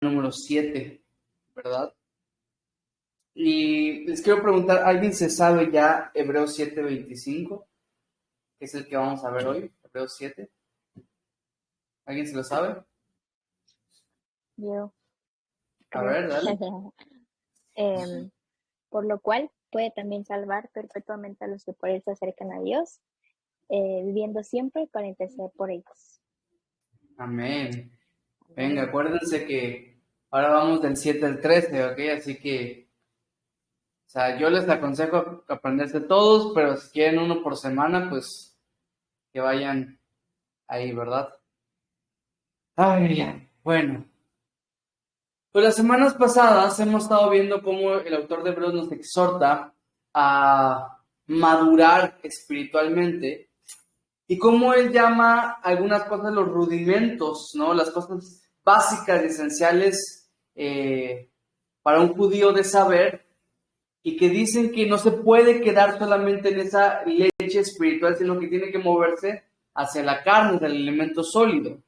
número 7, ¿verdad? Y les quiero preguntar, ¿alguien se sabe ya Hebreos 7:25? Que es el que vamos a ver hoy, Hebreos 7. ¿Alguien se lo sabe? Yo A creo. ver, dale. Por lo cual puede también salvar perpetuamente a los que por él se acercan a Dios, viviendo siempre para interceder por ellos. Amén. Venga, acuérdense que ahora vamos del 7 al 13, ¿ok? Así que, o sea, yo les aconsejo aprenderse todos, pero si quieren uno por semana, pues que vayan ahí, ¿verdad? Ay, bueno. Pues las semanas pasadas hemos estado viendo cómo el autor de Hebreos nos exhorta a madurar espiritualmente y cómo él llama algunas cosas los rudimentos, ¿no? Las cosas básicas y esenciales para un judío de saber, y que dicen que no se puede quedar solamente en esa leche espiritual, sino que tiene que moverse hacia la carne, hacia el alimento sólido.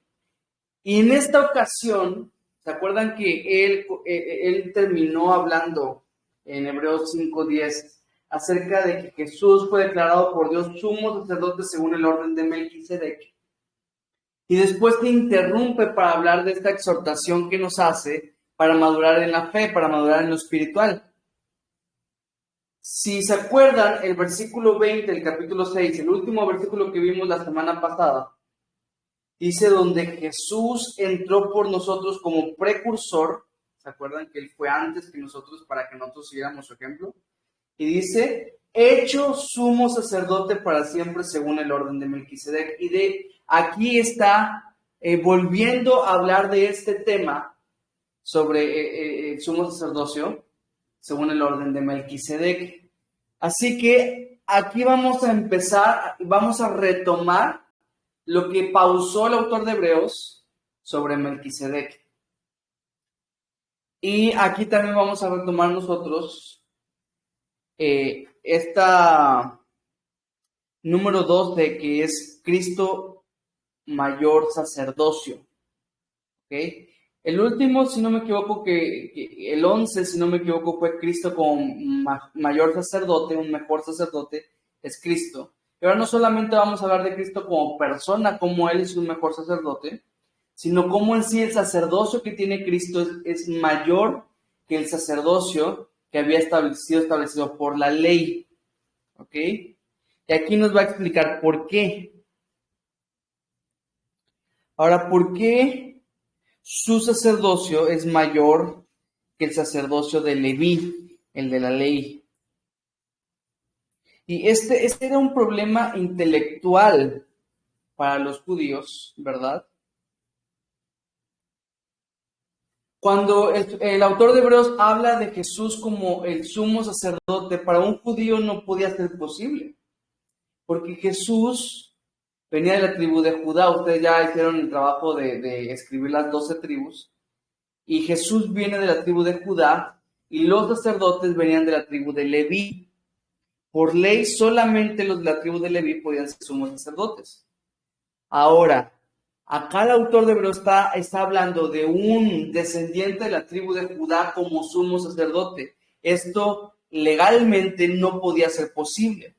Y en esta ocasión, ¿se acuerdan que él terminó hablando en Hebreos 5:10 acerca de que Jesús fue declarado por Dios sumo sacerdote según el orden de Melquisedec? Y después se interrumpe para hablar de esta exhortación que nos hace para madurar en la fe, para madurar en lo espiritual. Si se acuerdan, el versículo 20 del capítulo 6, el último versículo que vimos la semana pasada, dice donde Jesús entró por nosotros como precursor. ¿Se acuerdan que él fue antes que nosotros para que nosotros siguiéramos su ejemplo? Y dice, hecho sumo sacerdote para siempre según el orden de Melquisedec. Y de aquí está volviendo a hablar de este tema sobre el sumo sacerdocio según el orden de Melquisedec. Así que aquí vamos a empezar, vamos a retomar lo que pausó el autor de Hebreos sobre Melquisedec. Y aquí también vamos a retomar nosotros esta número 12, que es Cristo mayor sacerdocio. ¿Ok? El último, si no me equivoco, el 11, si no me equivoco, fue Cristo como mayor sacerdote, un mejor sacerdote, es Cristo. Y ahora no solamente vamos a hablar de Cristo como persona, como Él es un mejor sacerdote, sino como en sí el sacerdocio que tiene Cristo es mayor que el sacerdocio que había establecido por la ley. ¿Ok? Y aquí nos va a explicar por qué. Ahora, ¿por qué su sacerdocio es mayor que el sacerdocio de Leví, el de la ley? Y este era un problema intelectual para los judíos, ¿verdad? Cuando el autor de Hebreos habla de Jesús como el sumo sacerdote, para un judío no podía ser posible, porque Jesús venía de la tribu de Judá. Ustedes ya hicieron el trabajo de escribir las 12 tribus, y Jesús viene de la tribu de Judá, y los sacerdotes venían de la tribu de Leví. Por ley, solamente los de la tribu de Leví podían ser sumos sacerdotes. Ahora, acá el autor de Hebreos está hablando de un descendiente de la tribu de Judá como sumo sacerdote. Esto legalmente no podía ser posible.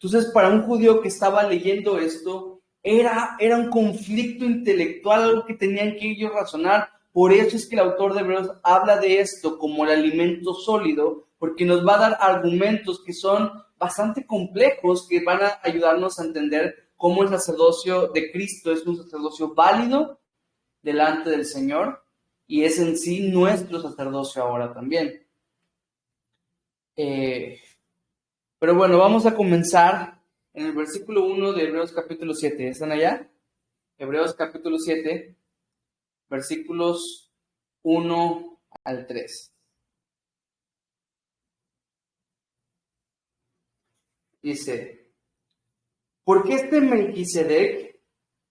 Entonces, para un judío que estaba leyendo esto, era un conflicto intelectual, algo que tenían que ellos razonar. Por eso es que el autor de Hebreos habla de esto como el alimento sólido, porque nos va a dar argumentos que son bastante complejos, que van a ayudarnos a entender cómo el sacerdocio de Cristo es un sacerdocio válido delante del Señor, y es en sí nuestro sacerdocio ahora también. Pero bueno, vamos a comenzar en el versículo 1 de Hebreos capítulo 7. ¿Están allá? Hebreos capítulo 7, versículos 1 al 3. Dice, porque este Melquisedec,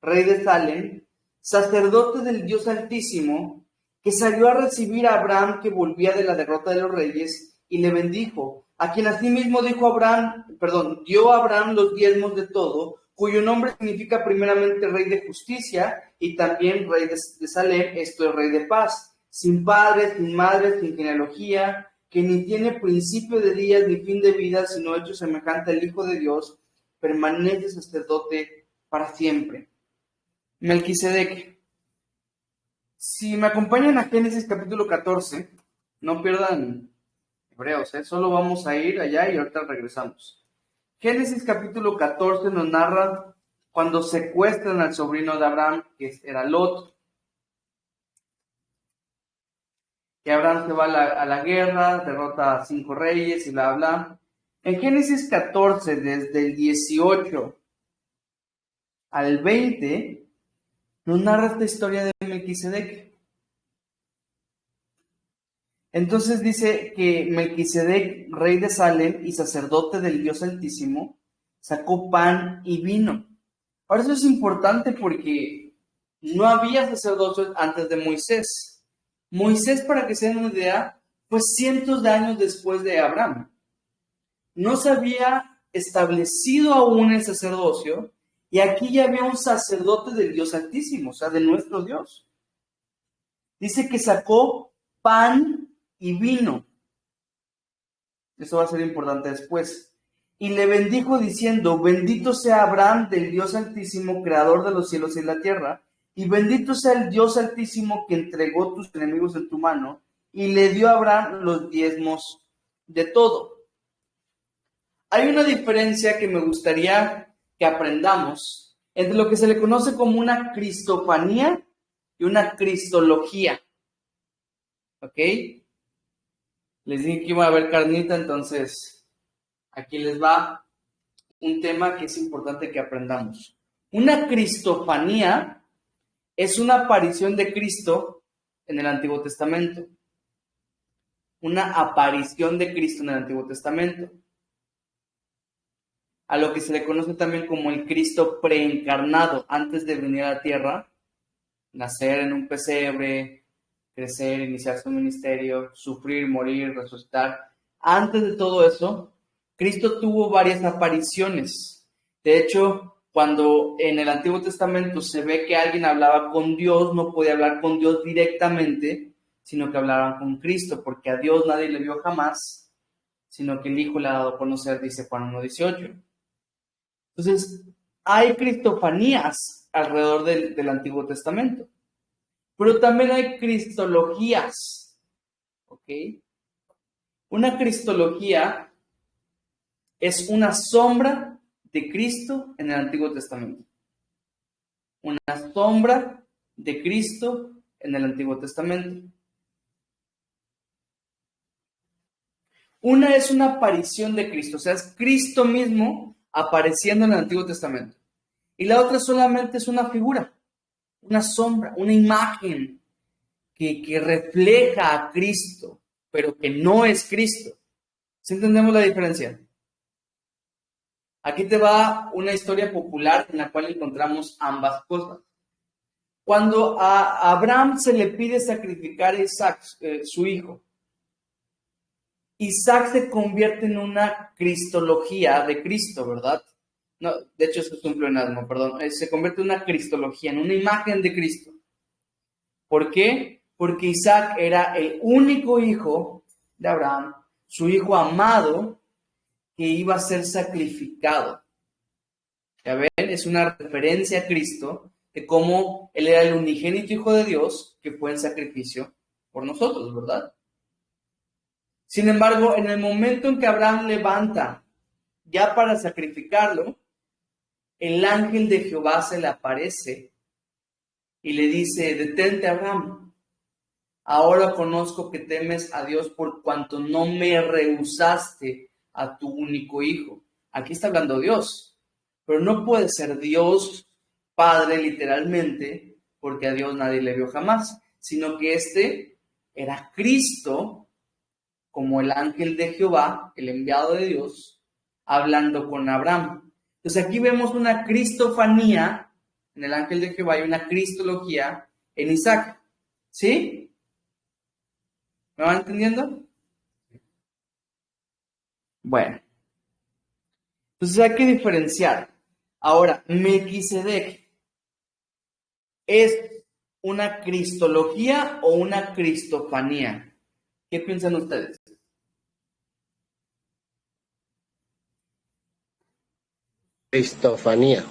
rey de Salem, sacerdote del Dios Altísimo, que salió a recibir a Abraham que volvía de la derrota de los reyes, y le bendijo, a quien asimismo dio a Abraham los diezmos de todo, cuyo nombre significa primeramente rey de justicia y también rey de Salem, esto es rey de paz, sin padre, sin madre, sin genealogía, que ni tiene principio de días ni fin de vida, sino hecho semejante al Hijo de Dios, permanece sacerdote para siempre. Melquisedec. Si me acompañan a Génesis capítulo 14, no pierdan Hebreos, solo vamos a ir allá y ahorita regresamos. Génesis capítulo 14 nos narra cuando secuestran al sobrino de Abraham, que era Lot. Que Abraham se va a la guerra, derrota a 5 reyes y bla, bla. En Génesis 14, desde el 18 al 20, nos narra esta historia de Melquisedec. Entonces dice que Melquisedec, rey de Salem y sacerdote del Dios Altísimo, sacó pan y vino. Ahora eso es importante porque no había sacerdocios antes de Moisés. Moisés, para que se den una idea, fue cientos de años después de Abraham. No se había establecido aún el sacerdocio y aquí ya había un sacerdote del Dios Altísimo, o sea, de nuestro Dios. Dice que sacó pan y vino. Eso va a ser importante después. Y le bendijo diciendo, bendito sea Abraham del Dios Altísimo, creador de los cielos y la tierra, y bendito sea el Dios Altísimo que entregó tus enemigos en tu mano, y le dio a Abraham los diezmos de todo. Hay una diferencia que me gustaría que aprendamos entre lo que se le conoce como una cristofanía y una cristología. ¿Ok? Les dije que iba a haber carnita, entonces aquí les va un tema que es importante que aprendamos. Una cristofanía es una aparición de Cristo en el Antiguo Testamento. Una aparición de Cristo en el Antiguo Testamento. A lo que se le conoce también como el Cristo preencarnado, antes de venir a la tierra, nacer en un pesebre, crecer, iniciar su ministerio, sufrir, morir, resucitar. Antes de todo eso, Cristo tuvo varias apariciones. De hecho, cuando en el Antiguo Testamento se ve que alguien hablaba con Dios, no podía hablar con Dios directamente, sino que hablaban con Cristo, porque a Dios nadie le vio jamás, sino que el Hijo le ha dado a conocer, dice Juan 1:18. Entonces, hay cristofanías alrededor del Antiguo Testamento, pero también hay cristologías, ¿ok? Una cristología es una sombra de Cristo en el Antiguo Testamento. Una sombra de Cristo en el Antiguo Testamento. Una es una aparición de Cristo, o sea, es Cristo mismo apareciendo en el Antiguo Testamento. Y la otra solamente es una figura, una sombra, una imagen que refleja a Cristo, pero que no es Cristo. ¿Sí entendemos la diferencia? Aquí te va una historia popular en la cual encontramos ambas cosas. Cuando a Abraham se le pide sacrificar a Isaac, su hijo, Isaac se convierte en una cristología de Cristo, ¿verdad? No, de hecho, eso es un pleonasmo, perdón. Se convierte en una cristología, en una imagen de Cristo. ¿Por qué? Porque Isaac era el único hijo de Abraham, su hijo amado, que iba a ser sacrificado. ¿Ya ven? Es una referencia a Cristo de cómo Él era el unigénito Hijo de Dios que fue en sacrificio por nosotros, ¿verdad? Sin embargo, en el momento en que Abraham levanta ya para sacrificarlo, el ángel de Jehová se le aparece y le dice, detente, Abraham, ahora conozco que temes a Dios por cuanto no me rehusaste a tu único hijo. Aquí está hablando Dios, pero no puede ser Dios Padre literalmente, porque a Dios nadie le vio jamás, sino que este era Cristo, como el ángel de Jehová, el enviado de Dios, hablando con Abraham. Entonces aquí vemos una cristofanía en el ángel de Jehová y una cristología en Isaac. ¿Sí? ¿Me van entendiendo? Bueno. Entonces hay que diferenciar. Ahora, Melquisedec es una cristología o una cristofanía? ¿Qué piensan ustedes? Cristofanía.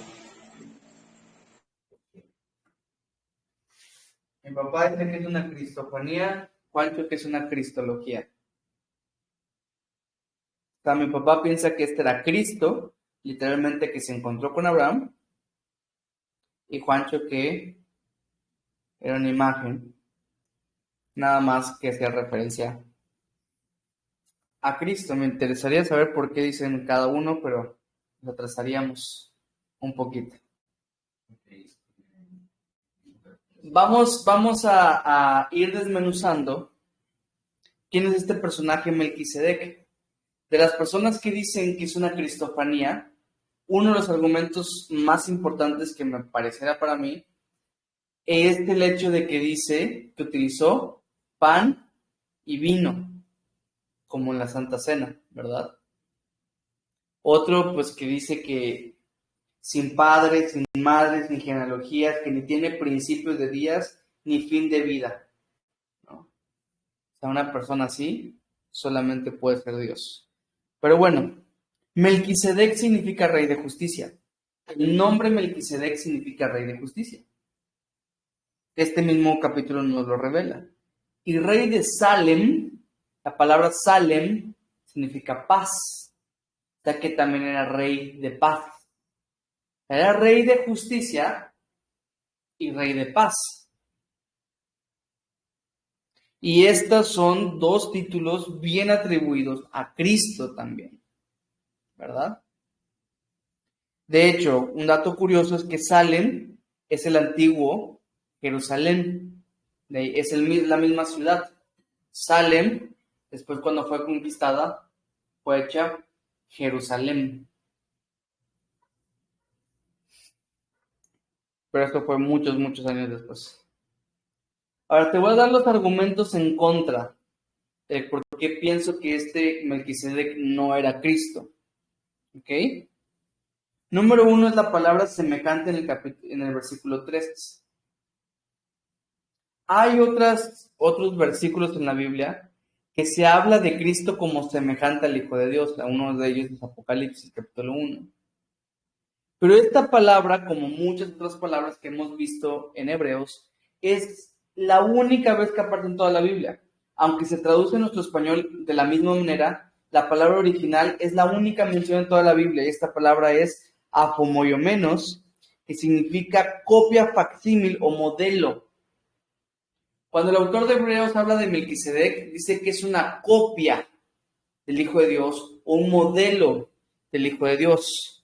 Mi papá dice que es una cristofanía, Juancho que es una cristología. O sea, mi papá piensa que este era Cristo, literalmente que se encontró con Abraham, y Juancho que era una imagen, nada más que hacía referencia a Cristo. Me interesaría saber por qué dicen cada uno, pero lo atrasaríamos un poquito. Vamos a ir desmenuzando quién es este personaje Melquisedec. De las personas que dicen que es una cristofanía, uno de los argumentos más importantes que me parecerá para mí es el hecho de que dice que utilizó pan y vino, como en la Santa Cena, ¿verdad? Otro, pues, que dice que sin padres, sin madres, ni genealogías, que ni tiene principios de días, ni fin de vida, ¿no? O sea, una persona así solamente puede ser Dios. Pero bueno, Melquisedec significa rey de justicia. El nombre Melquisedec significa rey de justicia. Este mismo capítulo nos lo revela. Y rey de Salem, la palabra Salem significa paz, ya que también era rey de paz. Era rey de justicia y rey de paz. Y estos son dos títulos bien atribuidos a Cristo también, ¿verdad? De hecho, un dato curioso es que Salem es el antiguo Jerusalén, es la misma ciudad. Salem, después cuando fue conquistada, fue hecha Jerusalén. Pero esto fue muchos, muchos años después. Ahora te voy a dar los argumentos en contra de por qué pienso que este Melquisedec no era Cristo. ¿Ok? Número 1 es la palabra semejante en el versículo 3. Hay otros versículos en la Biblia que se habla de Cristo como semejante al Hijo de Dios. Uno de ellos es Apocalipsis, capítulo 1. Pero esta palabra, como muchas otras palabras que hemos visto en Hebreos, es la única vez que aparece en toda la Biblia. Aunque se traduce en nuestro español de la misma manera, la palabra original es la única mención en toda la Biblia. Y esta palabra es apomoyomenos, que significa copia, facsímil o modelo. Cuando el autor de Hebreos habla de Melquisedec, dice que es una copia del Hijo de Dios o un modelo del Hijo de Dios.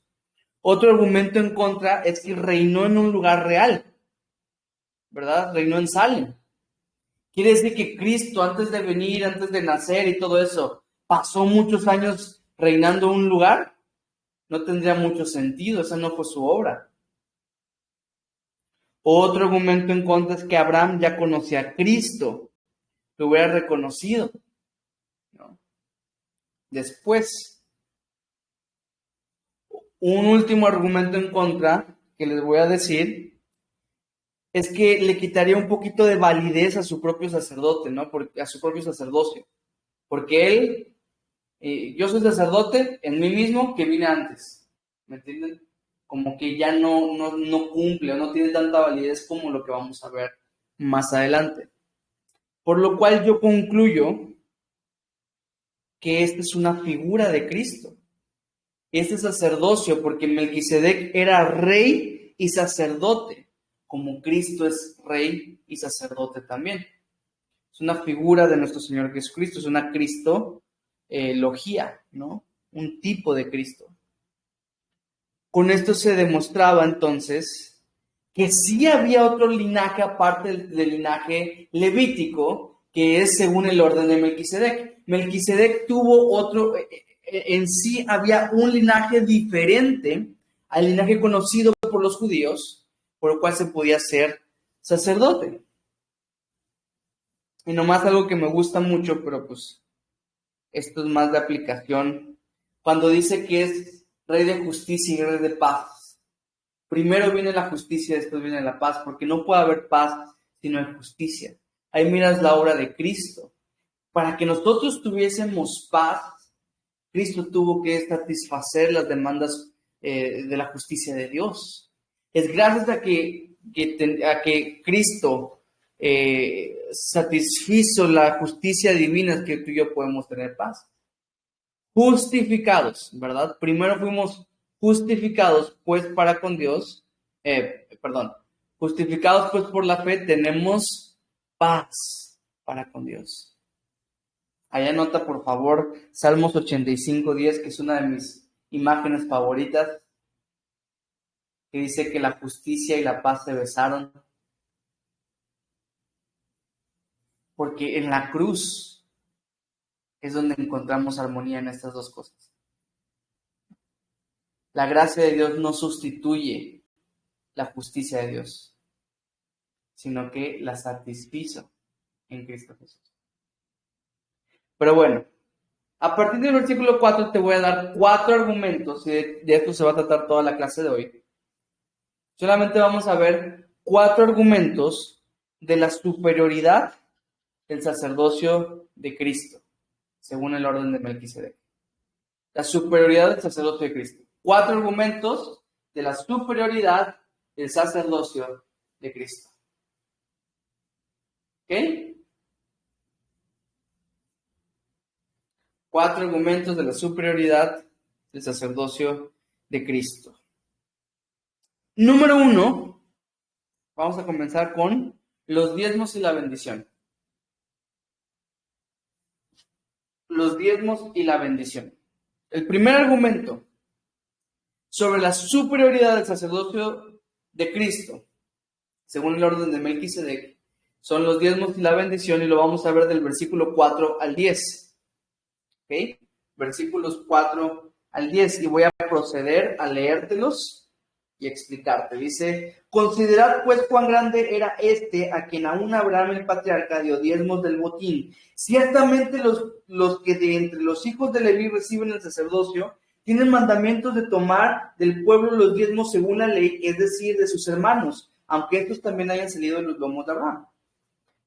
Otro argumento en contra es que reinó en un lugar real, ¿verdad? Reinó en Salem. Quiere decir que Cristo, antes de venir, antes de nacer y todo eso, pasó muchos años reinando en un lugar. No tendría mucho sentido, esa no fue su obra. Otro argumento en contra es que Abraham ya conocía a Cristo, lo hubiera reconocido, ¿no? Después, un último argumento en contra que les voy a decir es que le quitaría un poquito de validez a su propio sacerdote, ¿no? A su propio sacerdocio. Porque él, yo soy sacerdote en mí mismo que vine antes, ¿me entienden? Como que ya no cumple o no tiene tanta validez como lo que vamos a ver más adelante. Por lo cual yo concluyo que esta es una figura de Cristo. Este sacerdocio, porque Melquisedec era rey y sacerdote, como Cristo es rey y sacerdote también. Es una figura de nuestro Señor Jesucristo, es una cristología, ¿no? Un tipo de Cristo. Con esto se demostraba entonces que sí había otro linaje aparte del linaje levítico, que es según el orden de Melquisedec. Melquisedec tuvo otro, en sí había un linaje diferente al linaje conocido por los judíos, por lo cual se podía ser sacerdote. Y nomás algo que me gusta mucho, pero pues esto es más de aplicación, cuando dice que es rey de justicia y rey de paz. Primero viene la justicia, después viene la paz, porque no puede haber paz sino en justicia. Ahí miras la obra de Cristo. Para que nosotros tuviésemos paz, Cristo tuvo que satisfacer las demandas de la justicia de Dios. Es gracias a que Cristo satisfizo la justicia divina que tú y yo podemos tener paz. Justificados, ¿verdad? Primero fuimos justificados pues para con Dios, justificados pues por la fe, tenemos paz para con Dios. Ahí anota por favor Salmos 85:10, que es una de mis imágenes favoritas, que dice que la justicia y la paz se besaron. Porque en la cruz es donde encontramos armonía en estas dos cosas. La gracia de Dios no sustituye la justicia de Dios, sino que la satisfizo en Cristo Jesús. Pero bueno, a partir del versículo 4 te voy a dar 4 argumentos, y de esto se va a tratar toda la clase de hoy. Solamente vamos a ver 4 argumentos de la superioridad del sacerdocio de Cristo, según el orden de Melquisedec. La superioridad del sacerdocio de Cristo. 4 argumentos de la superioridad del sacerdocio de Cristo. ¿Ok? 4 argumentos de la superioridad del sacerdocio de Cristo. Número 1, vamos a comenzar con los diezmos y la bendición. Los diezmos y la bendición. El primer argumento sobre la superioridad del sacerdocio de Cristo, según el orden de Melquisedec, son los diezmos y la bendición, y lo vamos a ver del versículo 4 al 10. ¿Ok? Versículos 4 al 10, y voy a proceder a leértelos y explicarte. Dice: considerad pues cuán grande era a quien aún Abraham el patriarca dio diezmos del botín. Ciertamente los que de entre los hijos de Leví reciben el sacerdocio tienen mandamientos de tomar del pueblo los diezmos según la ley, es decir, de sus hermanos, aunque estos también hayan salido de los lomos de Abraham.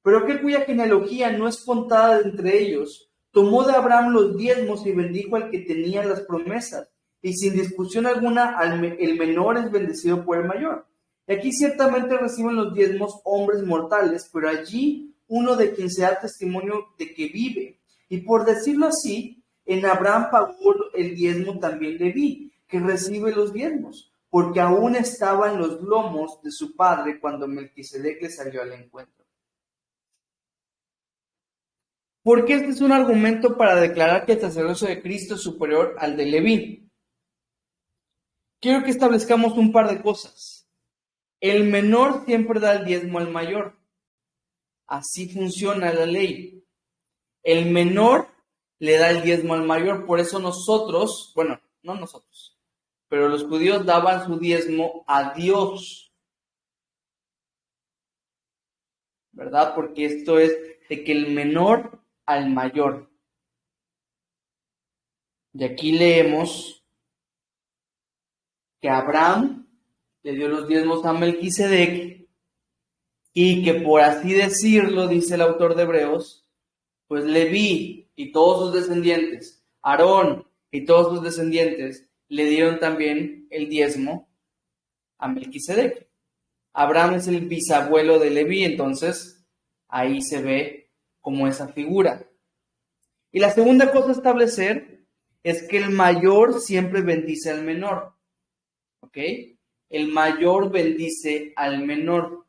Pero aquel cuya genealogía no es contada de entre ellos, tomó de Abraham los diezmos y bendijo al que tenía las promesas. Y sin discusión alguna, el menor es bendecido por el mayor. Y aquí ciertamente reciben los diezmos hombres mortales, pero allí uno de quien se da testimonio de que vive. Y por decirlo así, en Abraham pagó el diezmo también Leví, que recibe los diezmos, porque aún estaba en los lomos de su padre cuando Melquisedec le salió al encuentro. ¿Por qué este es un argumento para declarar que el sacerdocio de Cristo es superior al de Leví? Quiero que establezcamos un par de cosas. El menor siempre da el diezmo al mayor. Así funciona la ley. El menor le da el diezmo al mayor. Por eso nosotros, bueno, no nosotros, pero los judíos daban su diezmo a Dios. ¿Verdad? Porque esto es de que el menor al mayor. Y aquí leemos que Abraham le dio los diezmos a Melquisedec y que, por así decirlo, dice el autor de Hebreos, pues Leví y todos sus descendientes, Aarón y todos sus descendientes, le dieron también el diezmo a Melquisedec. Abraham es el bisabuelo de Leví, entonces ahí se ve como esa figura. Y la segunda cosa a establecer es que el mayor siempre bendice al menor. ¿Ok? El mayor bendice al menor.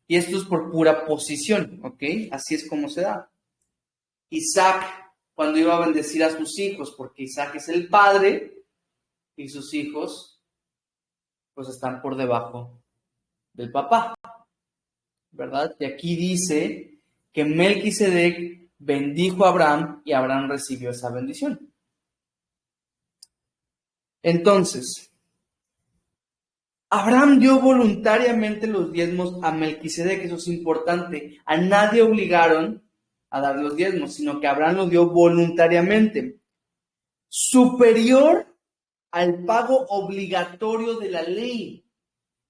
Y esto es por pura posición, ¿ok? Así es como se da. Isaac, cuando iba a bendecir a sus hijos, porque Isaac es el padre y sus hijos, pues están por debajo del papá, ¿verdad? Y aquí dice que Melquisedec bendijo a Abraham y Abraham recibió esa bendición. Entonces, Abraham dio voluntariamente los diezmos a Melquisedec, eso es importante. A nadie obligaron a dar los diezmos, sino que Abraham los dio voluntariamente. Superior al pago obligatorio de la ley.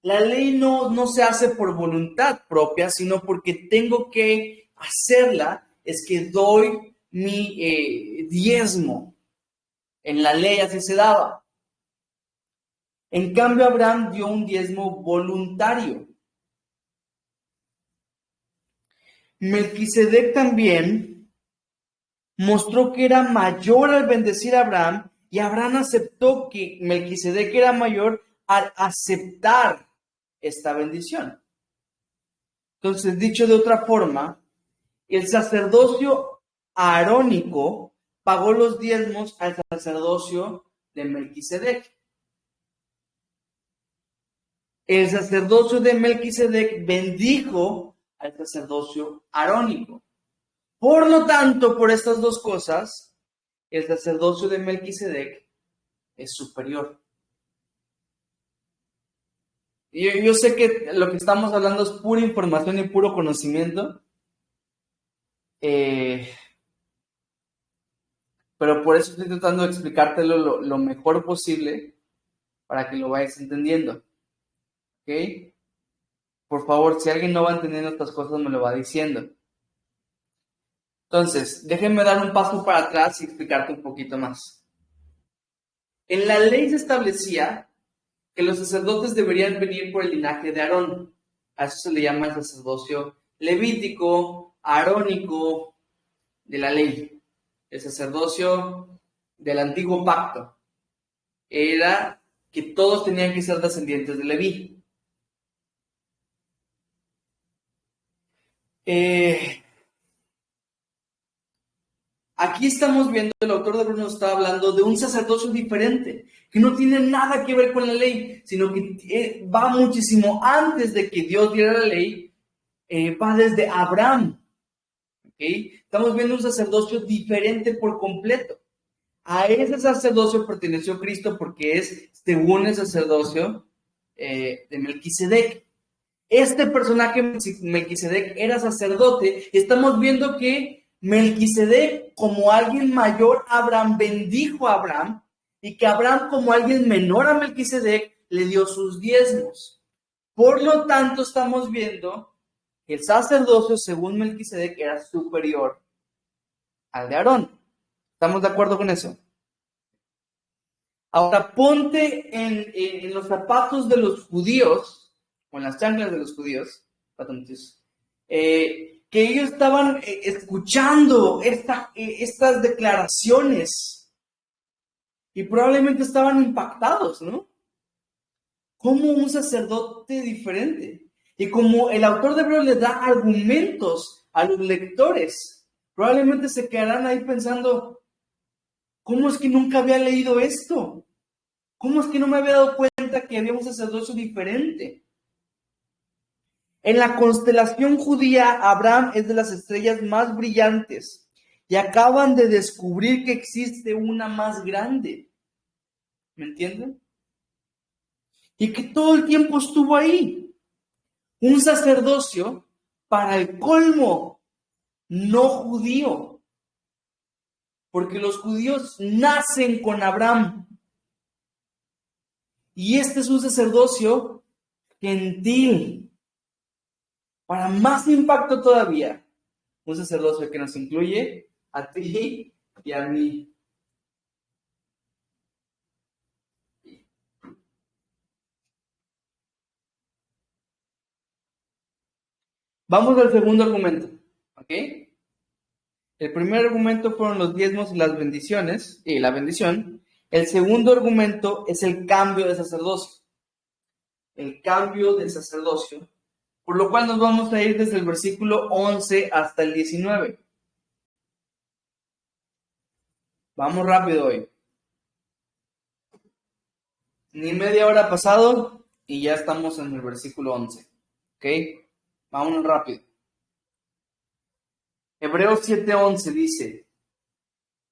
La ley no se hace por voluntad propia, sino porque tengo que hacerla, es que doy mi diezmo. En la ley así se daba. En cambio, Abraham dio un diezmo voluntario. Melquisedec también mostró que era mayor al bendecir a Abraham, y Abraham aceptó que Melquisedec era mayor al aceptar esta bendición. Entonces, dicho de otra forma, el sacerdocio arónico pagó los diezmos al sacerdocio de Melquisedec. El sacerdocio de Melquisedec bendijo al sacerdocio arónico. Por lo tanto, por estas dos cosas, el sacerdocio de Melquisedec es superior. Yo sé que lo que estamos hablando es pura información y puro conocimiento, pero por eso estoy tratando de explicártelo lo mejor posible para que lo vayas entendiendo. ¿Ok? Por favor, si alguien no va entendiendo estas cosas, me lo va diciendo. Entonces, déjenme dar un paso para atrás y explicarte un poquito más. En la ley se establecía que los sacerdotes deberían venir por el linaje de Aarón. A eso se le llama el sacerdocio levítico, arónico de la ley. El sacerdocio del antiguo pacto era que todos tenían que ser descendientes de Leví. Aquí estamos viendo, el autor de Hebreos nos está hablando de un sacerdocio diferente, que no tiene nada que ver con la ley, sino que va muchísimo antes de que Dios diera la ley, va desde Abraham. ¿Okay? Estamos viendo un sacerdocio diferente por completo. A ese sacerdocio perteneció Cristo porque es según el sacerdocio de Melquisedec. Este personaje, Melquisedec, era sacerdote. Estamos viendo que Melquisedec, como alguien mayor a Abraham, bendijo a Abraham, y que Abraham, como alguien menor a Melquisedec, le dio sus diezmos. Por lo tanto, estamos viendo que el sacerdocio, según Melquisedec, era superior al de Aarón. ¿Estamos de acuerdo con eso? Ahora, ponte en los zapatos de los judíos, o en las chanclas de los judíos, que ellos estaban escuchando estas declaraciones y probablemente estaban impactados, ¿no? Como un sacerdote diferente. Y como el autor de Hebreos les da argumentos a los lectores, probablemente se quedarán ahí pensando, ¿cómo es que nunca había leído esto? ¿Cómo es que no me había dado cuenta que había un sacerdocio diferente? En la constelación judía, Abraham es de las estrellas más brillantes y acaban de descubrir que existe una más grande. ¿Me entienden? Y que todo el tiempo estuvo ahí. Un sacerdocio para el colmo, no judío. Porque los judíos nacen con Abraham. Y este es un sacerdocio gentil. Para más impacto todavía, un sacerdocio que nos incluye a ti y a mí. Vamos al segundo argumento, ¿ok? El primer argumento fueron los diezmos y las bendiciones, y la bendición. El segundo argumento es el cambio de sacerdocio. El cambio de sacerdocio, por lo cual nos vamos a ir desde el versículo 11 hasta el 19. Vamos rápido hoy. Ni media hora ha pasado y ya estamos en el versículo 11. ¿Ok? Vámonos rápido. Hebreos 7:11 dice,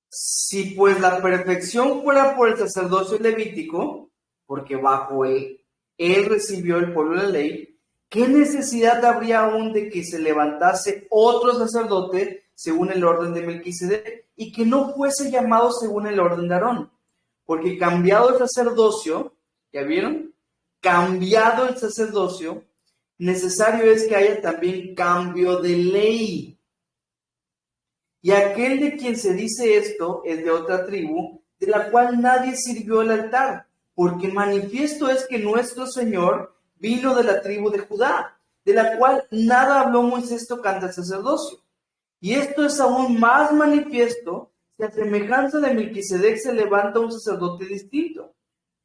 si pues la perfección fuera por el sacerdocio levítico, porque bajo él recibió el pueblo la ley, ¿qué necesidad habría aún de que se levantase otro sacerdote según el orden de Melquisedec y que no fuese llamado según el orden de Aarón? Porque cambiado el sacerdocio, ¿ya vieron? cambiado el sacerdocio, necesario es que haya también cambio de ley. Y aquel de quien se dice esto es de otra tribu, de la cual nadie sirvió el altar, porque manifiesto es que nuestro Señor vino de la tribu de Judá, de la cual nada habló Moisés tocante al sacerdocio. Y esto es aún más manifiesto si a semejanza de Melquisedec se levanta un sacerdote distinto,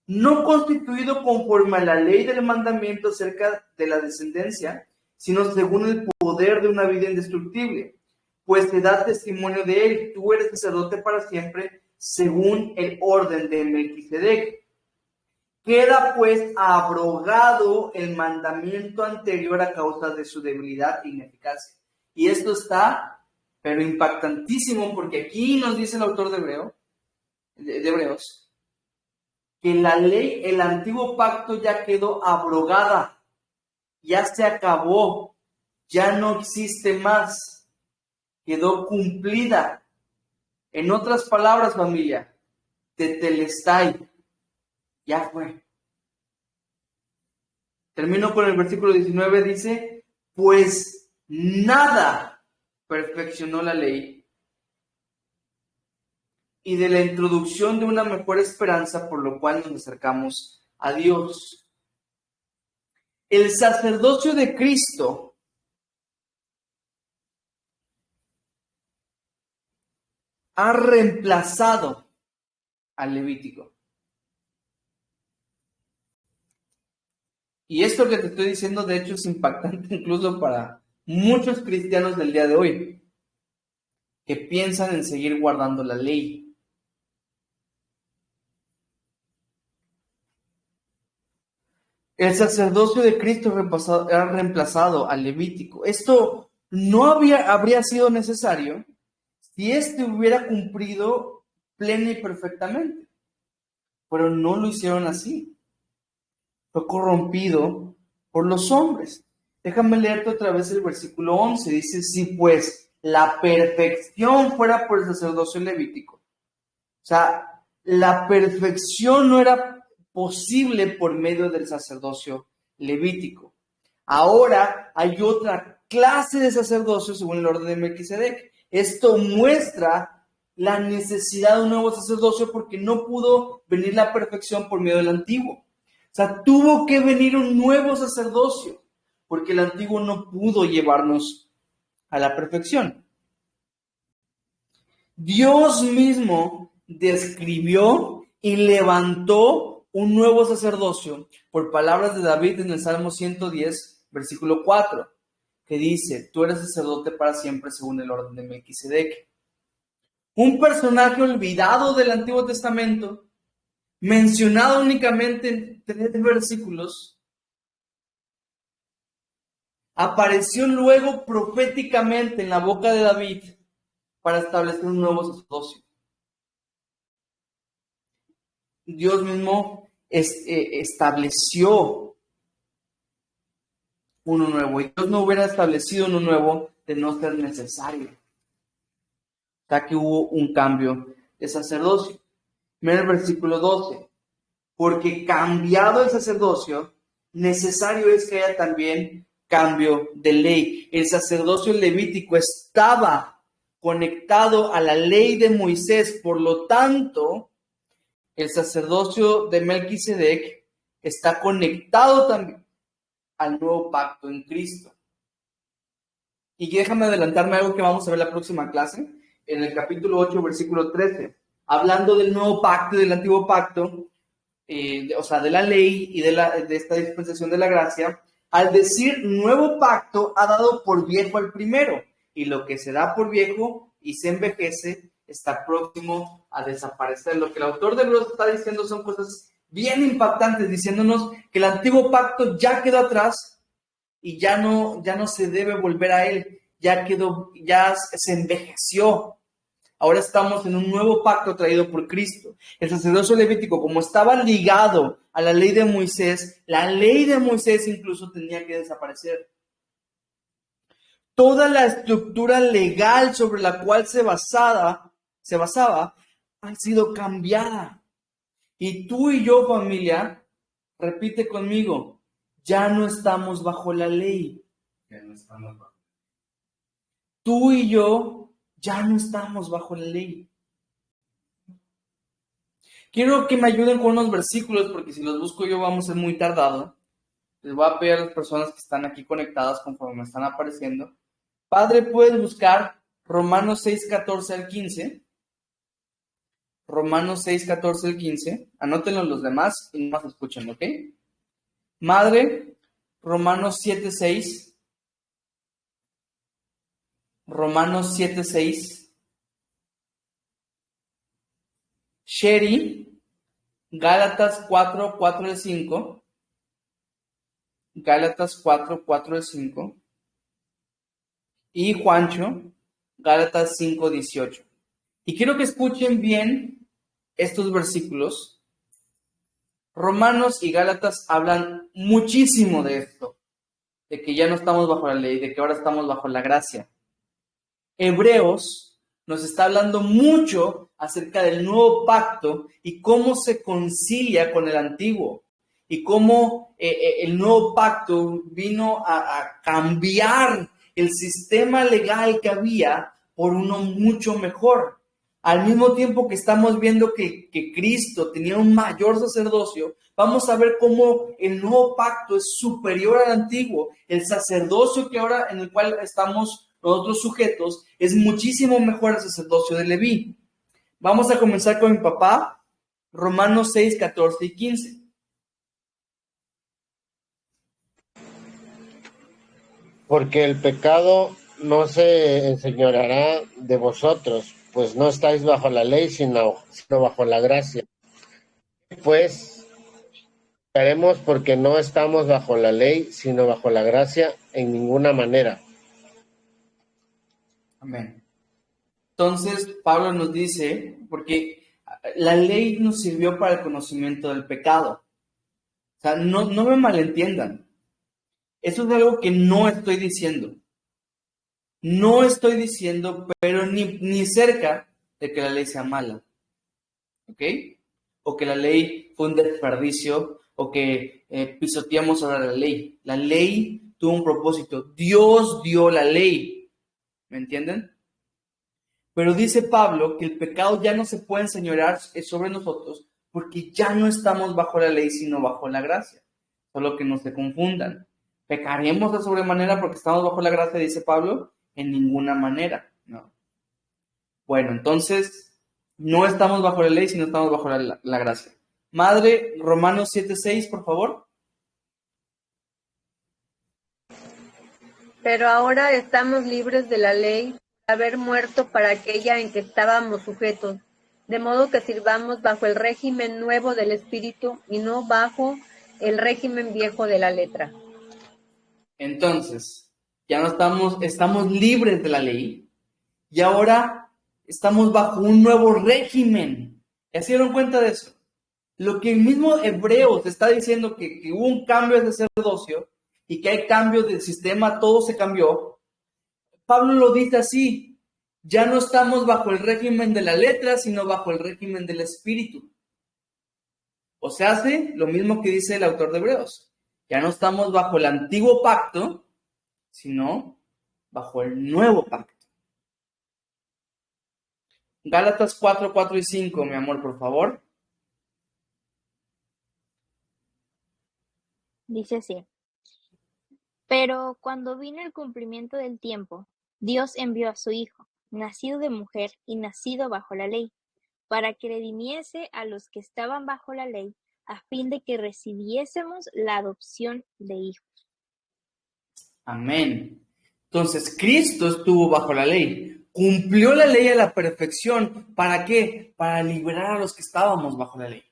no constituido conforme a la ley del mandamiento acerca de la descendencia, sino según el poder de una vida indestructible, pues te da testimonio de él, tú eres sacerdote para siempre, según el orden de Melquisedec. Queda pues abrogado el mandamiento anterior a causa de su debilidad e ineficacia. Y esto está, pero impactantísimo, porque aquí nos dice el autor de Hebreos, que la ley, el antiguo pacto ya quedó abrogada, ya se acabó, ya no existe más, quedó cumplida. En otras palabras, familia, tetelestai, ya fue. Termino con el versículo 19, dice, pues nada perfeccionó la ley, y de la introducción de una mejor esperanza, por lo cual nos acercamos a Dios. El sacerdocio de Cristo ha reemplazado al Levítico. Y esto que te estoy diciendo, de hecho, es impactante incluso para muchos cristianos del día de hoy, que piensan en seguir guardando la ley. El sacerdocio de Cristo ha reemplazado al Levítico. Esto no habría sido necesario si éste hubiera cumplido plena y perfectamente. Pero no lo hicieron así. Fue corrompido por los hombres. Déjame leerte otra vez el versículo 11. Dice, si pues la perfección fuera por el sacerdocio levítico. O sea, la perfección no era posible por medio del sacerdocio levítico. Ahora hay otra clase de sacerdocio según el orden de Melquisedec. Esto muestra la necesidad de un nuevo sacerdocio porque no pudo venir la perfección por medio del antiguo. O sea, tuvo que venir un nuevo sacerdocio porque el antiguo no pudo llevarnos a la perfección. Dios mismo describió y levantó un nuevo sacerdocio por palabras de David en el Salmo 110, versículo 4, que dice, tú eres sacerdote para siempre según el orden de Melquisedec. Un personaje olvidado del Antiguo Testamento, mencionado únicamente en 3 versículos, apareció luego proféticamente en la boca de David para establecer un nuevo sacerdocio. Dios mismo estableció uno nuevo, y Dios no hubiera establecido uno nuevo de no ser necesario. O sea que hubo un cambio de sacerdocio. Mira el versículo 12. Porque cambiado el sacerdocio, necesario es que haya también cambio de ley. El sacerdocio levítico estaba conectado a la ley de Moisés, por lo tanto, el sacerdocio de Melquisedec está conectado también al nuevo pacto en Cristo. Y déjame adelantarme algo que vamos a ver la próxima clase, en el capítulo 8, versículo 13, hablando del nuevo pacto y del antiguo pacto, o sea, de la ley y de esta dispensación de la gracia. Al decir nuevo pacto, ha dado por viejo el primero, y lo que se da por viejo y se envejece está próximo a desaparecer. Lo que el autor de Hebreos está diciendo son cosas bien impactantes, diciéndonos que el antiguo pacto ya quedó atrás y ya no se debe volver a él, ya se envejeció. Ahora estamos en un nuevo pacto traído por Cristo. El sacerdocio levítico, como estaba ligado a la ley de Moisés, la ley de Moisés incluso tenía que desaparecer. Toda la estructura legal sobre la cual se basaba ha sido cambiada. Y tú y yo, familia, Repite conmigo, ya no estamos bajo la ley. Ya no estamos bajo. Tú y yo ya no estamos bajo la ley. Quiero que me ayuden con unos versículos, porque si los busco yo vamos a ser muy tardado. Les voy a pedir a las personas que están aquí conectadas conforme me están apareciendo. Padre, puedes buscar Romanos 6, 14 al 15. Romanos 6, 14 al 15. Anótenlo los demás y nomás escuchen, ¿ok? Madre, Romanos 7, 6. Romanos 7, 6. Sherry, Gálatas 4, 4 al 5. Gálatas 4, 4 al 5. Y Juancho, Gálatas 5, 18. Y quiero que escuchen bien estos versículos. Romanos y Gálatas hablan muchísimo de esto, de que ya no estamos bajo la ley, de que ahora estamos bajo la gracia. Hebreos nos está hablando mucho acerca del nuevo pacto y cómo se concilia con el antiguo y cómo el nuevo pacto vino a cambiar el sistema legal que había por uno mucho mejor. Al mismo tiempo que estamos viendo que Cristo tenía un mayor sacerdocio, vamos a ver cómo el nuevo pacto es superior al antiguo. El sacerdocio que ahora en el cual estamos nosotros sujetos es muchísimo mejor al sacerdocio de Leví. Vamos a comenzar con mi papá, Romanos 6, 14 y 15. Porque el pecado no se enseñoreará de vosotros, pues no estáis bajo la ley, sino bajo la gracia. Pues haremos porque no estamos bajo la ley, sino bajo la gracia en ninguna manera. Amén. Entonces, Pablo nos dice, porque la ley nos sirvió para el conocimiento del pecado. O sea, no me malentiendan. Eso es algo que no estoy diciendo. No estoy diciendo, pero ni cerca de que la ley sea mala. ¿Ok? O que la ley fue un desperdicio, o que pisoteamos sobre la ley. La ley tuvo un propósito. Dios dio la ley. ¿Me entienden? Pero dice Pablo que el pecado ya no se puede enseñorear sobre nosotros porque ya no estamos bajo la ley, sino bajo la gracia. Solo que no se confundan. ¿Pecaremos de sobremanera porque estamos bajo la gracia, dice Pablo? En ninguna manera, no. Bueno, entonces, no estamos bajo la ley, sino estamos bajo la gracia. Madre, Romanos 7:6, por favor. Pero ahora estamos libres de la ley, por haber muerto para aquella en que estábamos sujetos, de modo que sirvamos bajo el régimen nuevo del Espíritu y no bajo el régimen viejo de la letra. Entonces, ya no estamos libres de la ley y ahora estamos bajo un nuevo régimen. ¿Ya se dieron cuenta de eso? Lo que el mismo Hebreos está diciendo que hubo un cambio de sacerdocio y que hay cambios del sistema, todo se cambió. Pablo lo dice así, ya no estamos bajo el régimen de la letra, sino bajo el régimen del espíritu. O sea, hace lo mismo que dice el autor de Hebreos. Ya no estamos bajo el antiguo pacto, sino bajo el nuevo pacto. Gálatas 4, 4 y 5, mi amor, por favor. Dice así: Pero cuando vino el cumplimiento del tiempo, Dios envió a su Hijo, nacido de mujer y nacido bajo la ley, para que redimiese a los que estaban bajo la ley, a fin de que recibiésemos la adopción de hijos. Amén. Entonces, Cristo estuvo bajo la ley, cumplió la ley a la perfección. ¿Para qué? Para liberar a los que estábamos bajo la ley.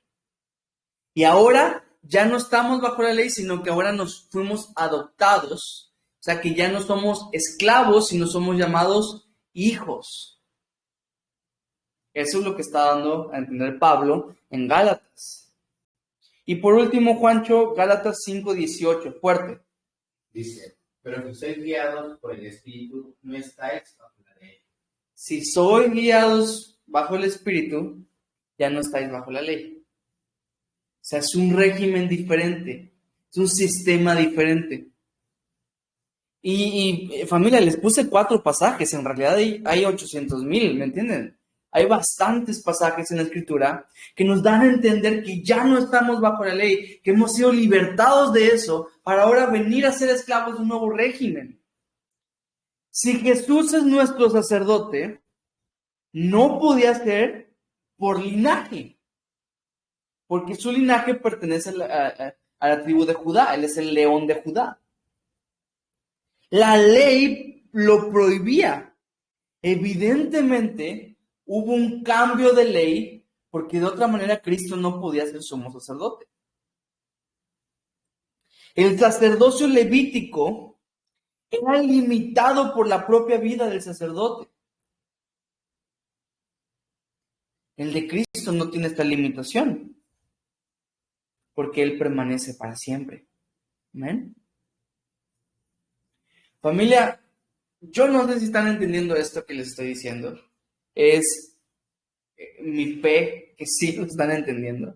Y ahora ya no estamos bajo la ley, sino que ahora nos fuimos adoptados. O sea, que ya no somos esclavos, sino somos llamados hijos. Eso es lo que está dando a entender Pablo en Gálatas. Y por último, Juancho, Gálatas 5:18, fuerte. Dice, pero si sois guiados por el Espíritu, no estáis bajo la ley. Si sois guiados bajo el Espíritu, ya no estáis bajo la ley. sea, es un régimen diferente, es un sistema diferente. Y familia, les puse 4 pasajes, en realidad hay 800,000, ¿me entienden? Hay bastantes pasajes en la Escritura que nos dan a entender que ya no estamos bajo la ley, que hemos sido libertados de eso para ahora venir a ser esclavos de un nuevo régimen. Si Jesús es nuestro sacerdote, no podía ser por linaje, porque su linaje pertenece a la tribu de Judá, él es el león de Judá. La ley lo prohibía. Evidentemente, hubo un cambio de ley, porque de otra manera Cristo no podía ser sumo sacerdote. El sacerdocio levítico era limitado por la propia vida del sacerdote. El de Cristo no tiene esta limitación, porque Él permanece para siempre. ¿Amén? Familia, yo no sé si están entendiendo esto que les estoy diciendo. Es mi fe que sí lo están entendiendo.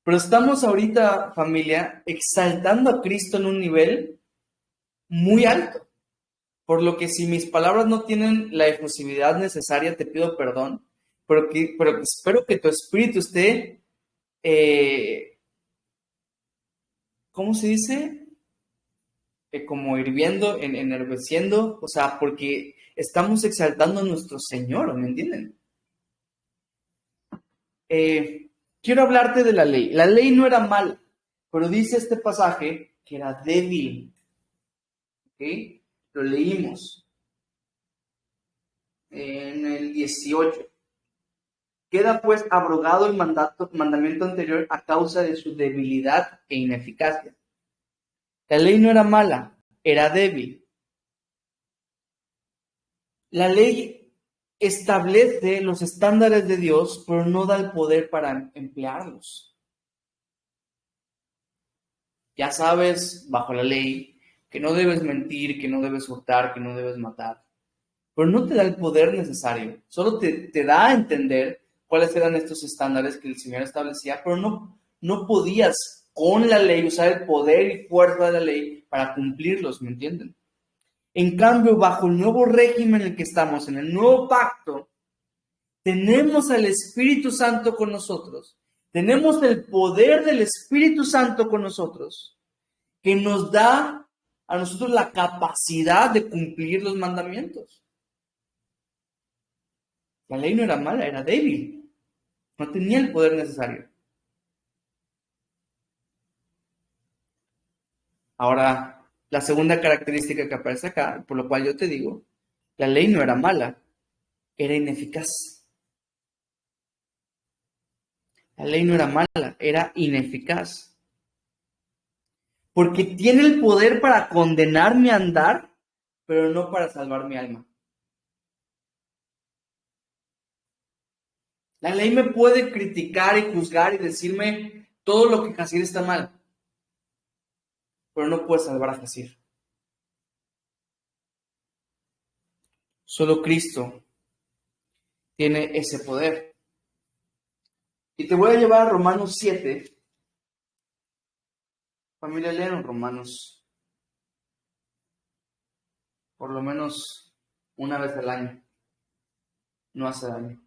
Pero estamos ahorita, familia, exaltando a Cristo en un nivel muy alto. Por lo que si mis palabras no tienen la efusividad necesaria, te pido perdón. Pero espero que tu espíritu esté, ¿cómo se dice? Como hirviendo, enardeciendo, o sea, porque estamos exaltando a nuestro Señor, ¿me entienden? Quiero hablarte de la ley. La ley no era mala, pero dice este pasaje que era débil. ¿Ok? Lo leímos en el 18. Queda pues abrogado el mandamiento anterior a causa de su debilidad e ineficacia. La ley no era mala, era débil. La ley establece los estándares de Dios, pero no da el poder para emplearlos. Ya sabes, bajo la ley, que no debes mentir, que no debes hurtar, que no debes matar. Pero no te da el poder necesario. Solo te da a entender cuáles eran estos estándares que el Señor establecía, pero no podías con la ley usar el poder y fuerza de la ley para cumplirlos, ¿me entienden? En cambio, bajo el nuevo régimen en el que estamos, en el nuevo pacto, tenemos al Espíritu Santo con nosotros. Tenemos el poder del Espíritu Santo con nosotros, que nos da a nosotros la capacidad de cumplir los mandamientos. La ley no era mala, era débil. No tenía el poder necesario. Ahora, la segunda característica que aparece acá, por lo cual yo te digo, la ley no era mala, era ineficaz. La ley no era mala, era ineficaz. Porque tiene el poder para condenar mi andar, pero no para salvar mi alma. La ley me puede criticar y juzgar y decirme todo lo que Jazir está mal, pero no puede salvar a Jazir. Solo Cristo tiene ese poder. Y te voy a llevar a Romanos 7. Familia, lean Romanos por lo menos una vez al año. No hace daño.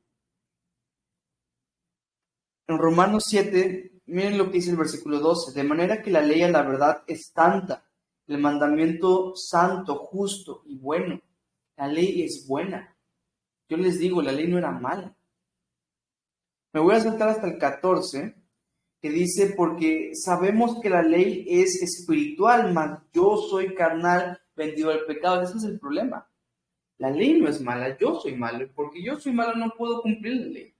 En Romanos 7, miren lo que dice el versículo 12. De manera que la ley a la verdad es tanta, el mandamiento santo, justo y bueno. La ley es buena. Yo les digo, la ley no era mala. Me voy a saltar hasta el 14, que dice, porque sabemos que la ley es espiritual, mas yo soy carnal, vendido al pecado. Ese es el problema. La ley no es mala, yo soy malo. Porque yo soy malo no puedo cumplir la ley.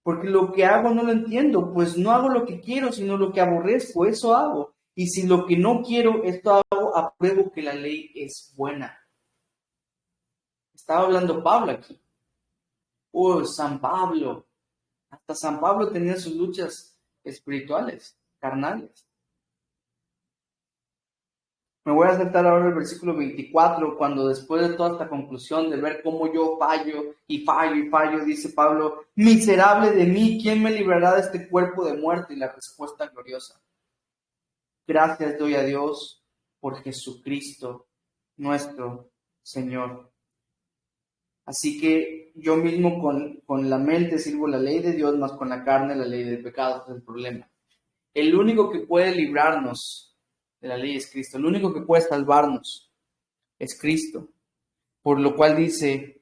Porque lo que hago no lo entiendo, pues no hago lo que quiero, sino lo que aborrezco, eso hago. Y si lo que no quiero, esto hago, apruebo que la ley es buena. Estaba hablando Pablo aquí. San Pablo. Hasta San Pablo tenía sus luchas espirituales, carnales. Me voy a saltar ahora el versículo 24, cuando después de toda esta conclusión de ver cómo yo fallo y fallo y fallo, dice Pablo, miserable de mí, ¿quién me librará de este cuerpo de muerte? Y la respuesta gloriosa. Gracias doy a Dios por Jesucristo, nuestro Señor. Así que yo mismo con la mente sirvo la ley de Dios, más con la carne la ley del pecado. Ese es el problema. El único que puede librarnos de la ley es Cristo. El único que puede salvarnos es Cristo. Por lo cual dice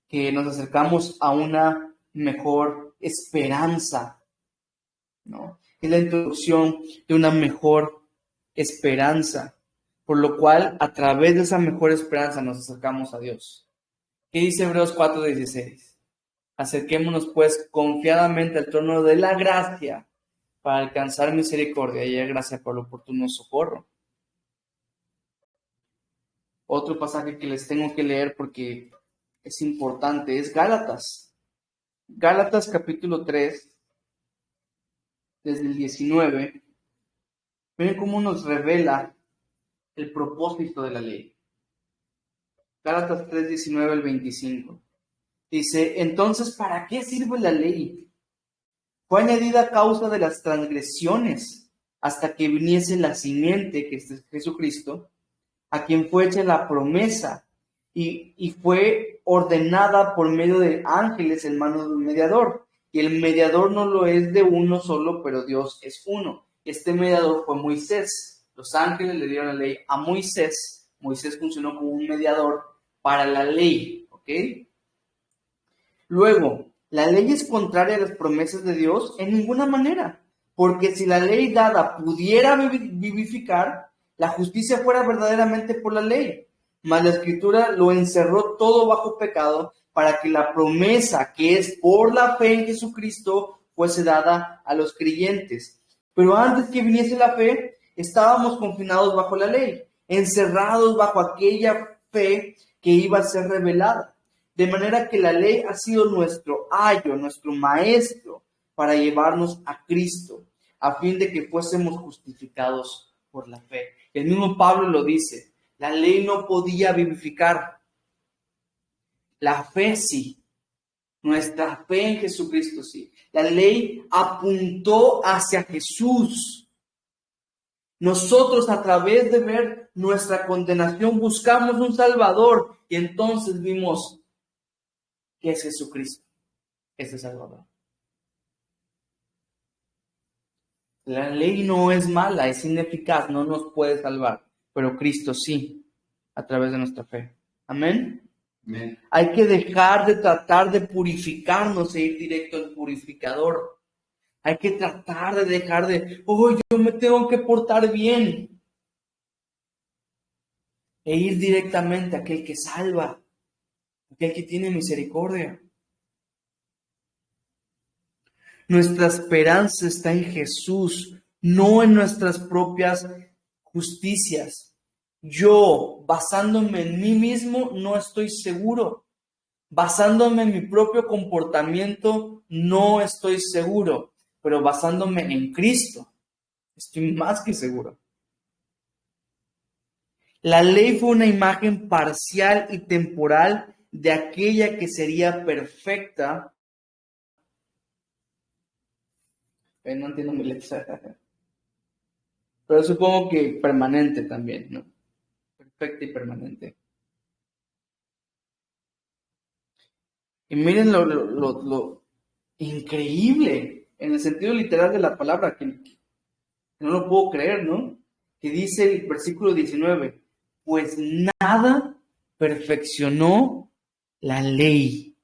que nos acercamos a una mejor esperanza, ¿no? Es la introducción de una mejor esperanza. Por lo cual, a través de esa mejor esperanza nos acercamos a Dios. ¿Qué dice Hebreos 4:16? Acerquémonos pues confiadamente al trono de la gracia para alcanzar misericordia y hallar gracia por el oportuno socorro. Otro pasaje que les tengo que leer porque es importante es Gálatas. Gálatas capítulo 3, desde el 19. Miren cómo nos revela el propósito de la ley. Gálatas 3, 19 al 25. Dice, entonces, ¿para qué sirve la ley? Fue añadida a causa de las transgresiones, hasta que viniese la simiente, que es Jesucristo, a quien fue hecha la promesa, y fue ordenada por medio de ángeles en manos de un mediador. Y el mediador no lo es de uno solo, pero Dios es uno. Este mediador fue Moisés. Los ángeles le dieron la ley a Moisés. Moisés funcionó como un mediador para la ley, ¿ok? Luego, ¿la ley es contraria a las promesas de Dios? En ninguna manera, porque si la ley dada pudiera vivificar, la justicia fuera verdaderamente por la ley, mas la Escritura lo encerró todo bajo pecado para que la promesa que es por la fe en Jesucristo fuese dada a los creyentes. Pero antes que viniese la fe, estábamos confinados bajo la ley, encerrados bajo aquella fe que iba a ser revelada. De manera que la ley ha sido nuestro ayo, nuestro maestro, para llevarnos a Cristo, a fin de que fuésemos justificados por la fe. El mismo Pablo lo dice, la ley no podía vivificar. La fe sí, nuestra fe en Jesucristo sí. La ley apuntó hacia Jesús. Nosotros, a través de ver nuestra condenación, buscamos un Salvador y entonces vimos que es Jesucristo, ese Salvador. La ley no es mala, es ineficaz, no nos puede salvar, pero Cristo sí, a través de nuestra fe. Amén. Amén. Hay que dejar de tratar de purificarnos e ir directo al purificador. Hay que tratar de dejar de, yo me tengo que portar bien. E ir directamente a aquel que salva, aquel que tiene misericordia. Nuestra esperanza está en Jesús, no en nuestras propias justicias. Yo, basándome en mí mismo, no estoy seguro. Basándome en mi propio comportamiento, no estoy seguro. Pero basándome en Cristo, estoy más que seguro. La ley fue una imagen parcial y temporal de aquella que sería perfecta. No entiendo mi letra. Pero supongo que permanente también, ¿no? Perfecta y permanente. Y miren lo increíble, en el sentido literal de la palabra, que no lo puedo creer, ¿no? Que dice el versículo 19, pues nada perfeccionó la ley,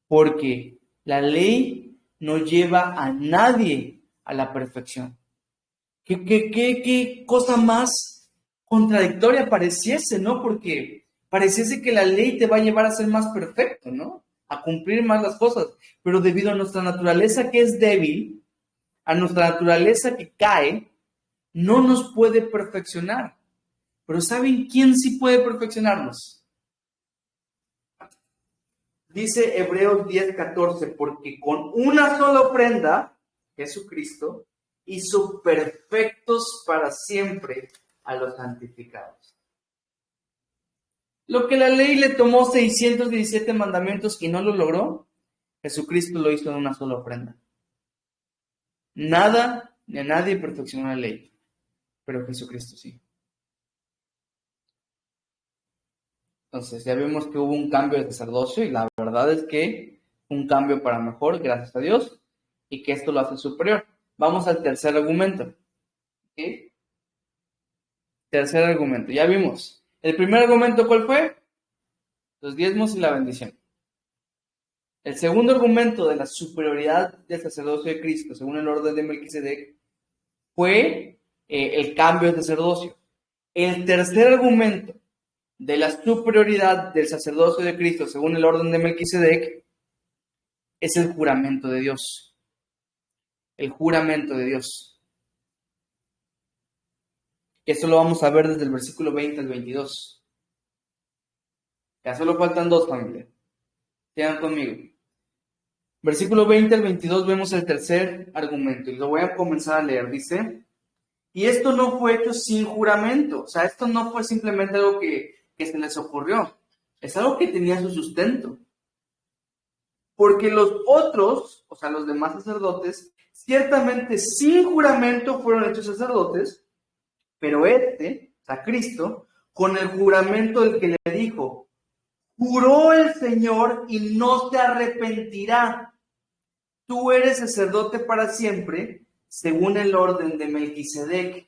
porque la ley no lleva a nadie a la perfección. ¿Qué cosa más contradictoria pareciese, ¿no? Porque pareciese que la ley te va a llevar a ser más perfecto, ¿no? A cumplir más las cosas. Pero debido a nuestra naturaleza que es débil, a nuestra naturaleza que cae, no nos puede perfeccionar. Pero ¿saben quién sí puede perfeccionarnos? Dice Hebreos 10:14, porque con una sola ofrenda, Jesucristo, hizo perfectos para siempre a los santificados. Lo que la ley le tomó 617 mandamientos y no lo logró, Jesucristo lo hizo en una sola ofrenda. Nada ni a nadie perfeccionó la ley, pero Jesucristo sí. Entonces ya vemos que hubo un cambio de sacerdocio y la verdad es que un cambio para mejor, gracias a Dios, y que esto lo hace superior. Vamos al tercer argumento. ¿Okay? Tercer argumento, ya vimos. El primer argumento, ¿cuál fue? Los diezmos y la bendición. El segundo argumento de la superioridad del sacerdocio de Cristo, según el orden de Melquisedec, fue el cambio de sacerdocio. El tercer argumento de la superioridad del sacerdocio de Cristo, según el orden de Melquisedec, es el juramento de Dios. El juramento de Dios. Esto lo vamos a ver desde el versículo 20 al 22. Ya solo faltan dos, familia. Sigan conmigo. Versículo 20 al 22 vemos el tercer argumento y lo voy a comenzar a leer. Dice, y esto no fue hecho sin juramento. O sea, esto no fue simplemente algo que se les ocurrió. Es algo que tenía su sustento. Porque los otros, o sea, los demás sacerdotes, ciertamente sin juramento fueron hechos sacerdotes, pero o sea, Cristo, con el juramento del que le dijo, juró el Señor y no se arrepentirá. Tú eres sacerdote para siempre, según el orden de Melquisedec.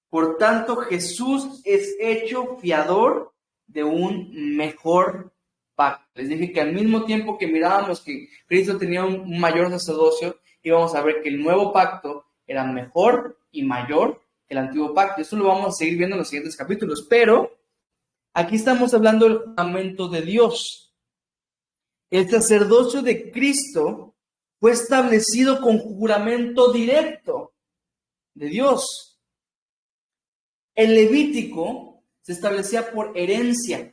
Por tanto, Jesús es hecho fiador de un mejor pacto. Les dije que al mismo tiempo que mirábamos que Cristo tenía un mayor sacerdocio, íbamos a ver que el nuevo pacto era mejor y mayor que el antiguo pacto. Esto lo vamos a seguir viendo en los siguientes capítulos, pero aquí estamos hablando del juramento de Dios. El sacerdocio de Cristo fue establecido con juramento directo de Dios. El levítico se establecía por herencia.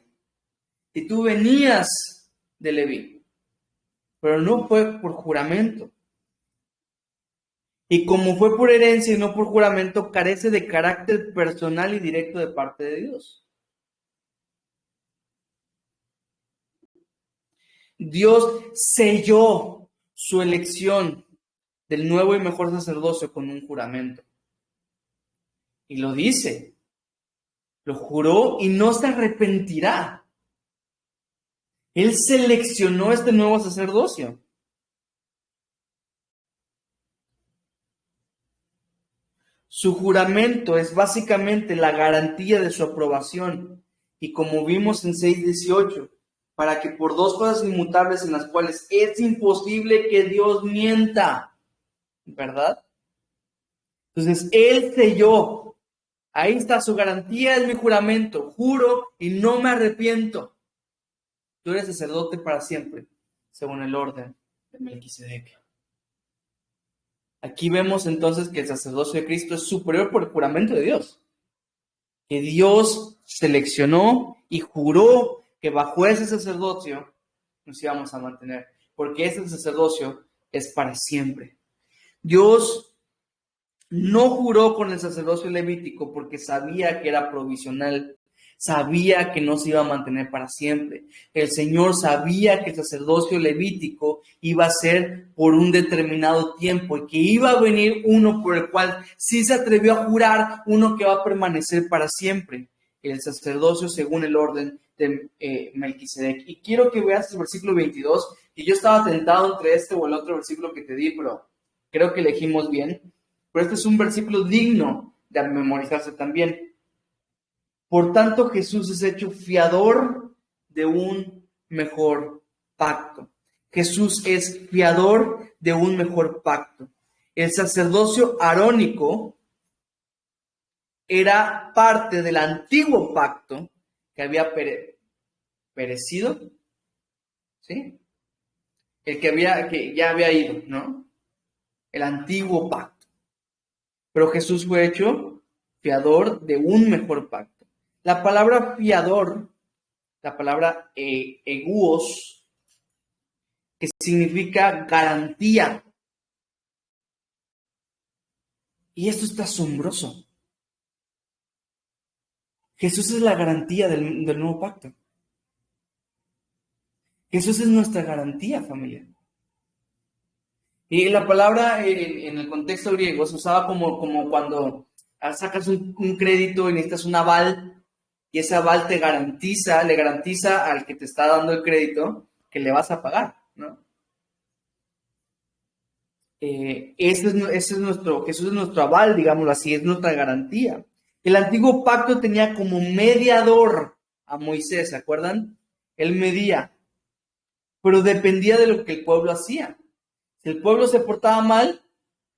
Y tú venías de Leví, pero no fue por juramento. Y como fue por herencia y no por juramento, carece de carácter personal y directo de parte de Dios. Dios selló su elección del nuevo y mejor sacerdocio con un juramento. Y lo dice, lo juró y no se arrepentirá. Él seleccionó este nuevo sacerdocio. Su juramento es básicamente la garantía de su aprobación. Y como vimos en 6:18, para que por dos cosas inmutables en las cuales es imposible que Dios mienta, ¿verdad? Entonces, Él selló. Ahí está su garantía, es mi juramento. Juro y no me arrepiento. Tú eres sacerdote para siempre, según el orden de Melquisedec. Aquí vemos entonces que el sacerdocio de Cristo es superior por el juramento de Dios. Que Dios seleccionó y juró que bajo ese sacerdocio nos íbamos a mantener. Porque ese sacerdocio es para siempre. Dios no juró con el sacerdocio levítico porque sabía que era provisional. Sabía que no se iba a mantener para siempre. El Señor sabía que el sacerdocio levítico iba a ser por un determinado tiempo y que iba a venir uno por el cual sí se atrevió a jurar, uno que va a permanecer para siempre. El sacerdocio según el orden de Melquisedec. Y quiero que veas el versículo 22, y yo estaba tentado entre este o el otro versículo que te di, pero creo que elegimos bien. Pero este es un versículo digno de memorizarse también. Por tanto, Jesús es hecho fiador de un mejor pacto. Jesús es fiador de un mejor pacto. El sacerdocio arónico era parte del antiguo pacto que había perecido, ¿sí? El que ya había ido, ¿no? El antiguo pacto. Pero Jesús fue hecho fiador de un mejor pacto. La palabra fiador, la palabra eguos, que significa garantía. Y esto está asombroso. Jesús es la garantía del nuevo pacto. Jesús es nuestra garantía, familia. Y la palabra en el contexto griego se usaba como cuando sacas un crédito y necesitas un aval, y ese aval le garantiza al que te está dando el crédito que le vas a pagar, ¿no? Jesús es nuestro aval, digámoslo así, es nuestra garantía. El antiguo pacto tenía como mediador a Moisés, ¿se acuerdan? Él medía, pero dependía de lo que el pueblo hacía. Si el pueblo se portaba mal,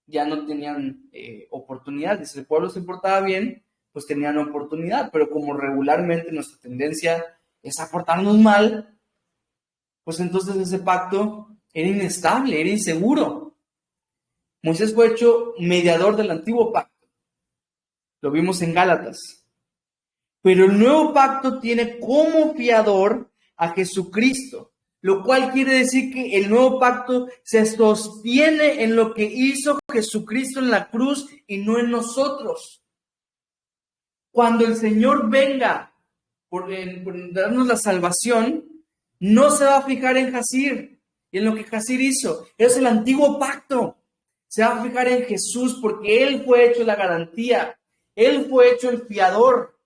ya no tenían oportunidad. Y si el pueblo se portaba bien, pues tenían oportunidad. Pero como regularmente nuestra tendencia es a portarnos mal, pues entonces ese pacto era inestable, era inseguro. Moisés fue hecho mediador del antiguo pacto. Lo vimos en Gálatas. Pero el nuevo pacto tiene como fiador a Jesucristo, lo cual quiere decir que el nuevo pacto se sostiene en lo que hizo Jesucristo en la cruz y no en nosotros. Cuando el Señor venga por darnos la salvación, no se va a fijar en Jazir y en lo que Jazir hizo. Es el antiguo pacto. Se va a fijar en Jesús porque Él fue hecho la garantía. Él fue hecho el fiador.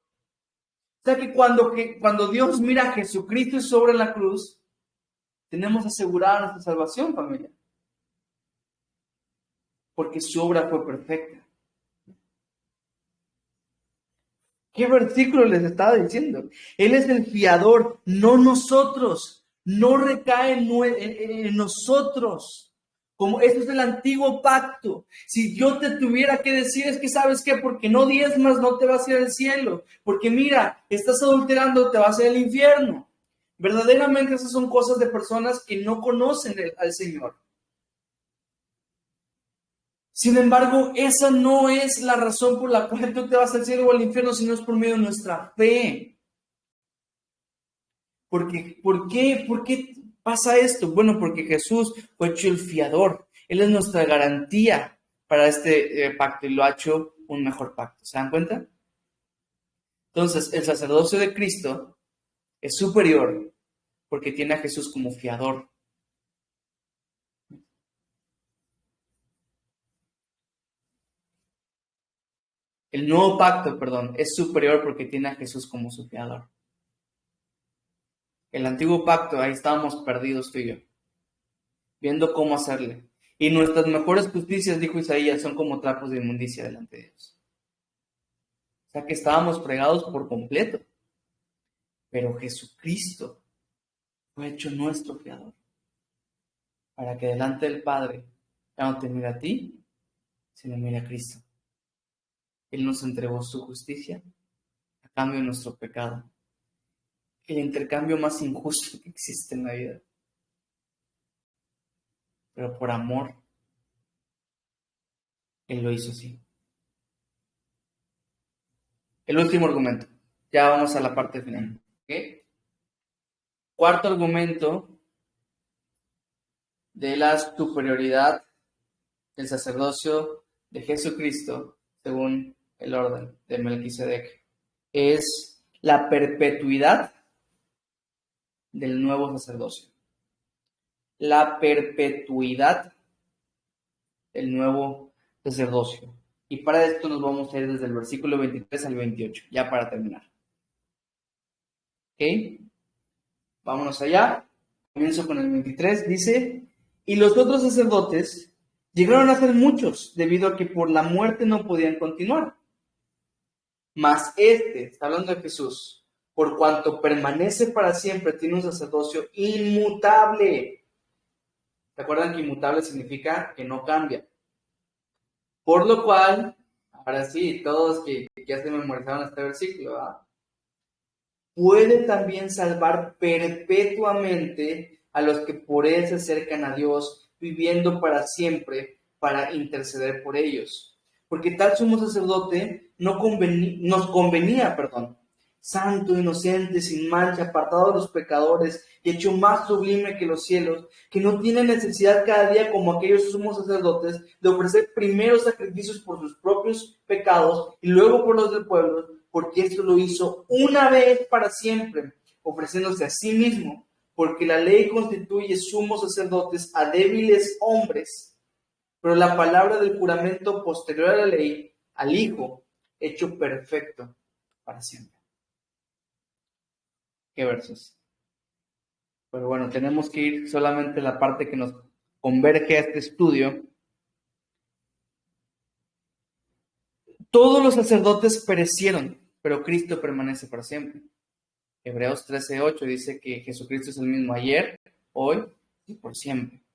O sea que cuando Dios mira a Jesucristo y sobre la cruz, tenemos asegurada nuestra salvación, familia. Porque su obra fue perfecta. ¿Qué versículo les estaba diciendo? Él es el fiador, no nosotros. No recae en nosotros. Como esto es el antiguo pacto. Si yo te tuviera que decir, es que ¿sabes qué? Porque no diezmas, no te vas a ir al cielo. Porque mira, estás adulterando, te vas a ir al infierno. Verdaderamente esas son cosas de personas que no conocen al Señor. Sin embargo, esa no es la razón por la cual tú te vas al cielo o al infierno, sino es por medio de nuestra fe. ¿Por qué pasa esto? Bueno, porque Jesús fue hecho el fiador. Él es nuestra garantía para este pacto y lo ha hecho un mejor pacto. ¿Se dan cuenta? Entonces, el sacerdocio de Cristo es superior porque tiene a Jesús como fiador. El nuevo pacto, es superior porque tiene a Jesús como su fiador. El antiguo pacto, ahí estábamos perdidos tú y yo, viendo cómo hacerle. Y nuestras mejores justicias, dijo Isaías, son como trapos de inmundicia delante de Dios. O sea que estábamos fregados por completo. Pero Jesucristo fue hecho nuestro fiador. Para que delante del Padre ya no te mire a ti, sino mire a Cristo. Él nos entregó su justicia a cambio de nuestro pecado. El intercambio más injusto que existe en la vida. Pero por amor, Él lo hizo así. El último argumento. Ya vamos a la parte final. ¿Okay? Cuarto argumento de la superioridad del sacerdocio de Jesucristo según el orden de Melquisedec es la perpetuidad del nuevo sacerdocio. La perpetuidad del nuevo sacerdocio. Y para esto nos vamos a ir desde el versículo 23 al 28, ya para terminar. ¿Ok? Vámonos allá. Comienzo con el 23. Dice, y los otros sacerdotes llegaron a ser muchos, debido a que por la muerte no podían continuar. Mas está hablando de Jesús, por cuanto permanece para siempre, tiene un sacerdocio inmutable. ¿Se acuerdan que inmutable significa que no cambia? Por lo cual, ahora sí, todos que ya se memorizaron este versículo, ¿verdad? Puede también salvar perpetuamente a los que por él se acercan a Dios, viviendo para siempre, para interceder por ellos. Porque tal sumo sacerdote nos convenía, santo, inocente, sin mancha, apartado de los pecadores y hecho más sublime que los cielos, que no tiene necesidad cada día, como aquellos sumos sacerdotes, de ofrecer primero sacrificios por sus propios pecados y luego por los del pueblo, porque esto lo hizo una vez para siempre, ofreciéndose a sí mismo, porque la ley constituye sumos sacerdotes a débiles hombres, pero la palabra del juramento posterior a la ley, al Hijo, hecho perfecto para siempre. ¿Qué versos? Pero bueno, tenemos que ir solamente a la parte que nos converge a este estudio. Todos los sacerdotes perecieron, pero Cristo permanece para siempre. Hebreos 13:8 dice que Jesucristo es el mismo ayer, hoy y por siempre.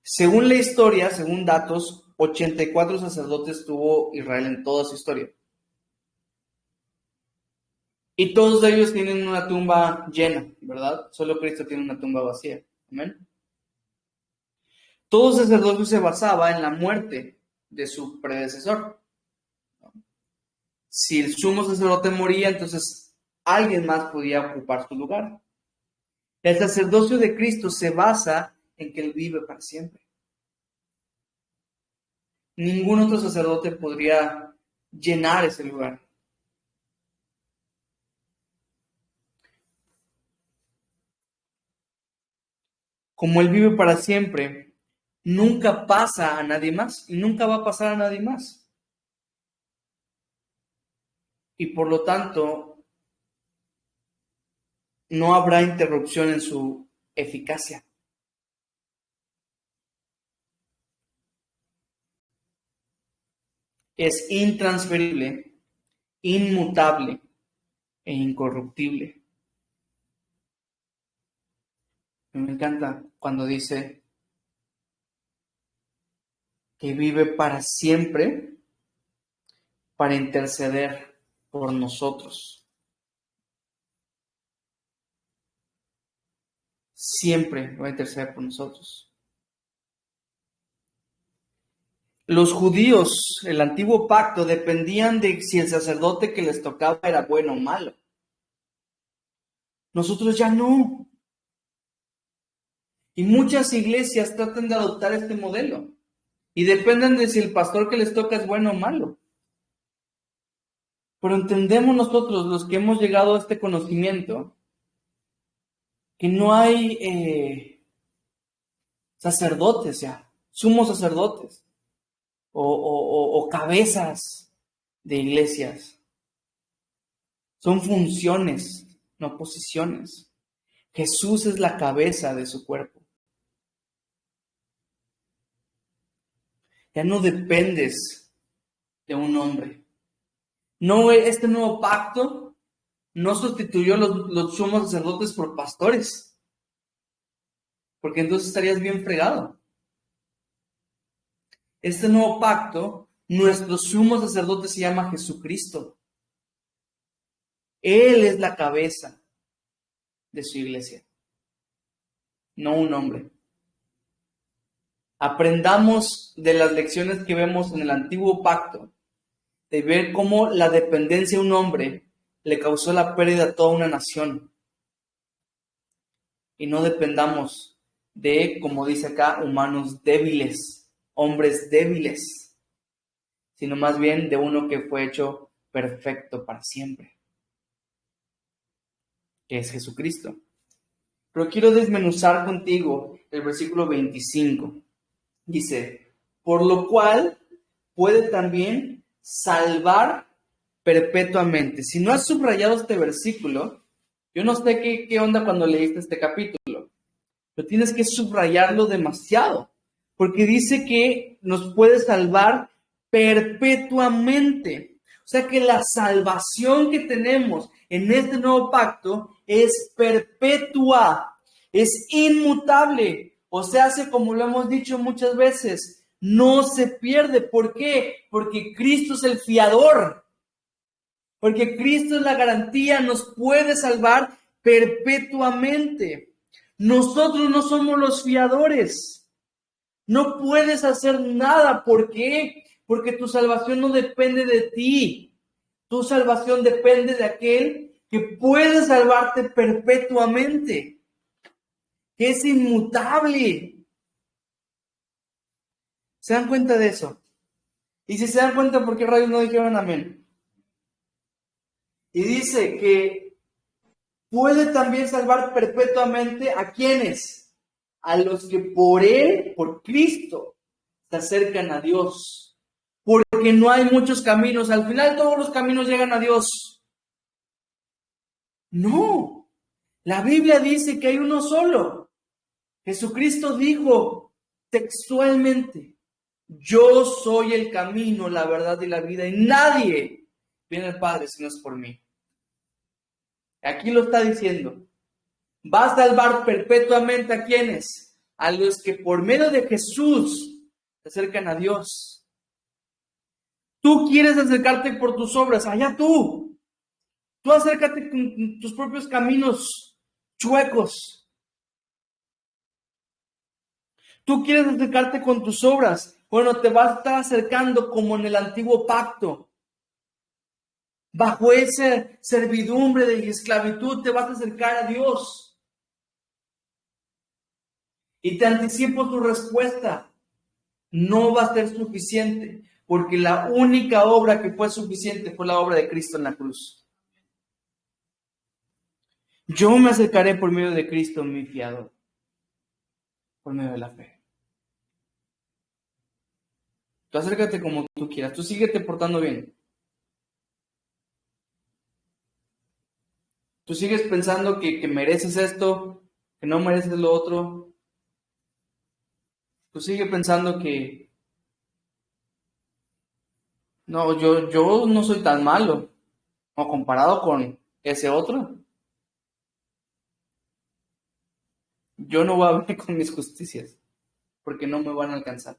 Según la historia, según datos, 84 sacerdotes tuvo Israel en toda su historia. Y todos ellos tienen una tumba llena, ¿verdad? Solo Cristo tiene una tumba vacía. Amén. Todo sacerdote se basaba en la muerte de su predecesor. Si el sumo sacerdote moría, entonces alguien más podía ocupar su lugar. El sacerdocio de Cristo se basa en que Él vive para siempre. Ningún otro sacerdote podría llenar ese lugar. Como Él vive para siempre, nunca pasa a nadie más y nunca va a pasar a nadie más. Y por lo tanto, no habrá interrupción en su eficacia. Es intransferible, inmutable e incorruptible. Me encanta cuando dice que vive para siempre para interceder por nosotros. Siempre va a interceder por nosotros. Los judíos, el antiguo pacto, dependían de si el sacerdote que les tocaba era bueno o malo. Nosotros ya no. Y muchas iglesias tratan de adoptar este modelo. Y dependen de si el pastor que les toca es bueno o malo. Pero entendemos nosotros, los que hemos llegado a este conocimiento, que no hay sacerdotes ya, sumos sacerdotes o cabezas de iglesias. Son funciones, no posiciones. Jesús es la cabeza de su cuerpo. Ya no dependes de un hombre. No, este nuevo pacto no sustituyó los sumos sacerdotes por pastores, porque entonces estarías bien fregado. Este nuevo pacto, nuestro sumo sacerdote se llama Jesucristo. Él es la cabeza de su iglesia, no un hombre. Aprendamos de las lecciones que vemos en el antiguo pacto, de ver cómo la dependencia de un hombre le causó la pérdida a toda una nación. Y no dependamos de, como dice acá, humanos débiles, hombres débiles, sino más bien de uno que fue hecho perfecto para siempre, que es Jesucristo. Pero quiero desmenuzar contigo el versículo 25. Dice, por lo cual puede también salvar perpetuamente. Si no has subrayado este versículo, yo no sé qué onda cuando leíste este capítulo, pero tienes que subrayarlo demasiado, porque dice que nos puede salvar perpetuamente. O sea que la salvación que tenemos en este nuevo pacto es perpetua, es inmutable. O sea, como lo hemos dicho muchas veces, no se pierde. ¿Por qué? Porque Cristo es el fiador. Porque Cristo es la garantía, nos puede salvar perpetuamente. Nosotros no somos los fiadores. No puedes hacer nada. ¿Por qué? Porque tu salvación no depende de ti. Tu salvación depende de aquel que puede salvarte perpetuamente, que es inmutable. ¿Se dan cuenta de eso? Y si se dan cuenta, ¿por qué rayos no dijeron amén? Y dice que puede también salvar perpetuamente ¿a quiénes? A los que por Él, por Cristo, se acercan a Dios. Porque no hay muchos caminos. Al final todos los caminos llegan a Dios. No. La Biblia dice que hay uno solo. Jesucristo dijo textualmente: yo soy el camino, la verdad y la vida, y nadie viene al Padre si no es por mí. Aquí lo está diciendo. Va a salvar perpetuamente ¿a quiénes? A los que por medio de Jesús se acercan a Dios. Tú quieres acercarte por tus obras, allá tú. Tú acércate con tus propios caminos chuecos. Tú quieres acercarte con tus obras. Bueno, te vas a estar acercando como en el antiguo pacto. Bajo esa servidumbre de esclavitud te vas a acercar a Dios. Y te anticipo tu respuesta. No va a ser suficiente, porque la única obra que fue suficiente fue la obra de Cristo en la cruz. Yo me acercaré por medio de Cristo, mi fiador, por medio de la fe. Tú acércate como tú quieras, tú síguete portando bien. Tú sigues pensando que mereces esto, que no mereces lo otro. Tú sigues pensando que no, yo no soy tan malo, o comparado con ese otro. Yo no voy a venir con mis justicias, porque no me van a alcanzar.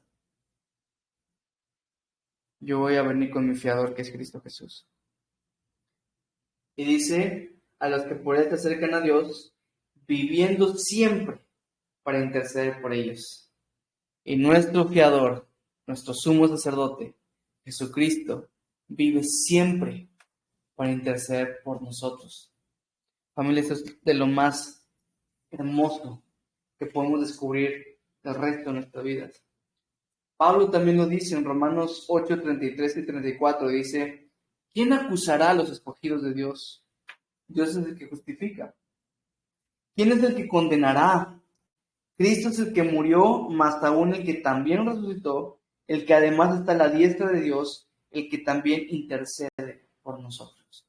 Yo voy a venir con mi fiador, que es Cristo Jesús. Y dice, a los que por él se acercan a Dios, viviendo siempre para interceder por ellos. Y nuestro fiador, nuestro sumo sacerdote, Jesucristo, vive siempre para interceder por nosotros. Familia, esto es de lo más hermoso que podemos descubrir del resto de nuestra vida. Pablo también lo dice en Romanos 8, 33 y 34, dice, ¿quién acusará a los escogidos de Dios? Dios es el que justifica. ¿Quién es el que condenará? Cristo es el que murió, más aún el que también resucitó, el que además está a la diestra de Dios, el que también intercede por nosotros.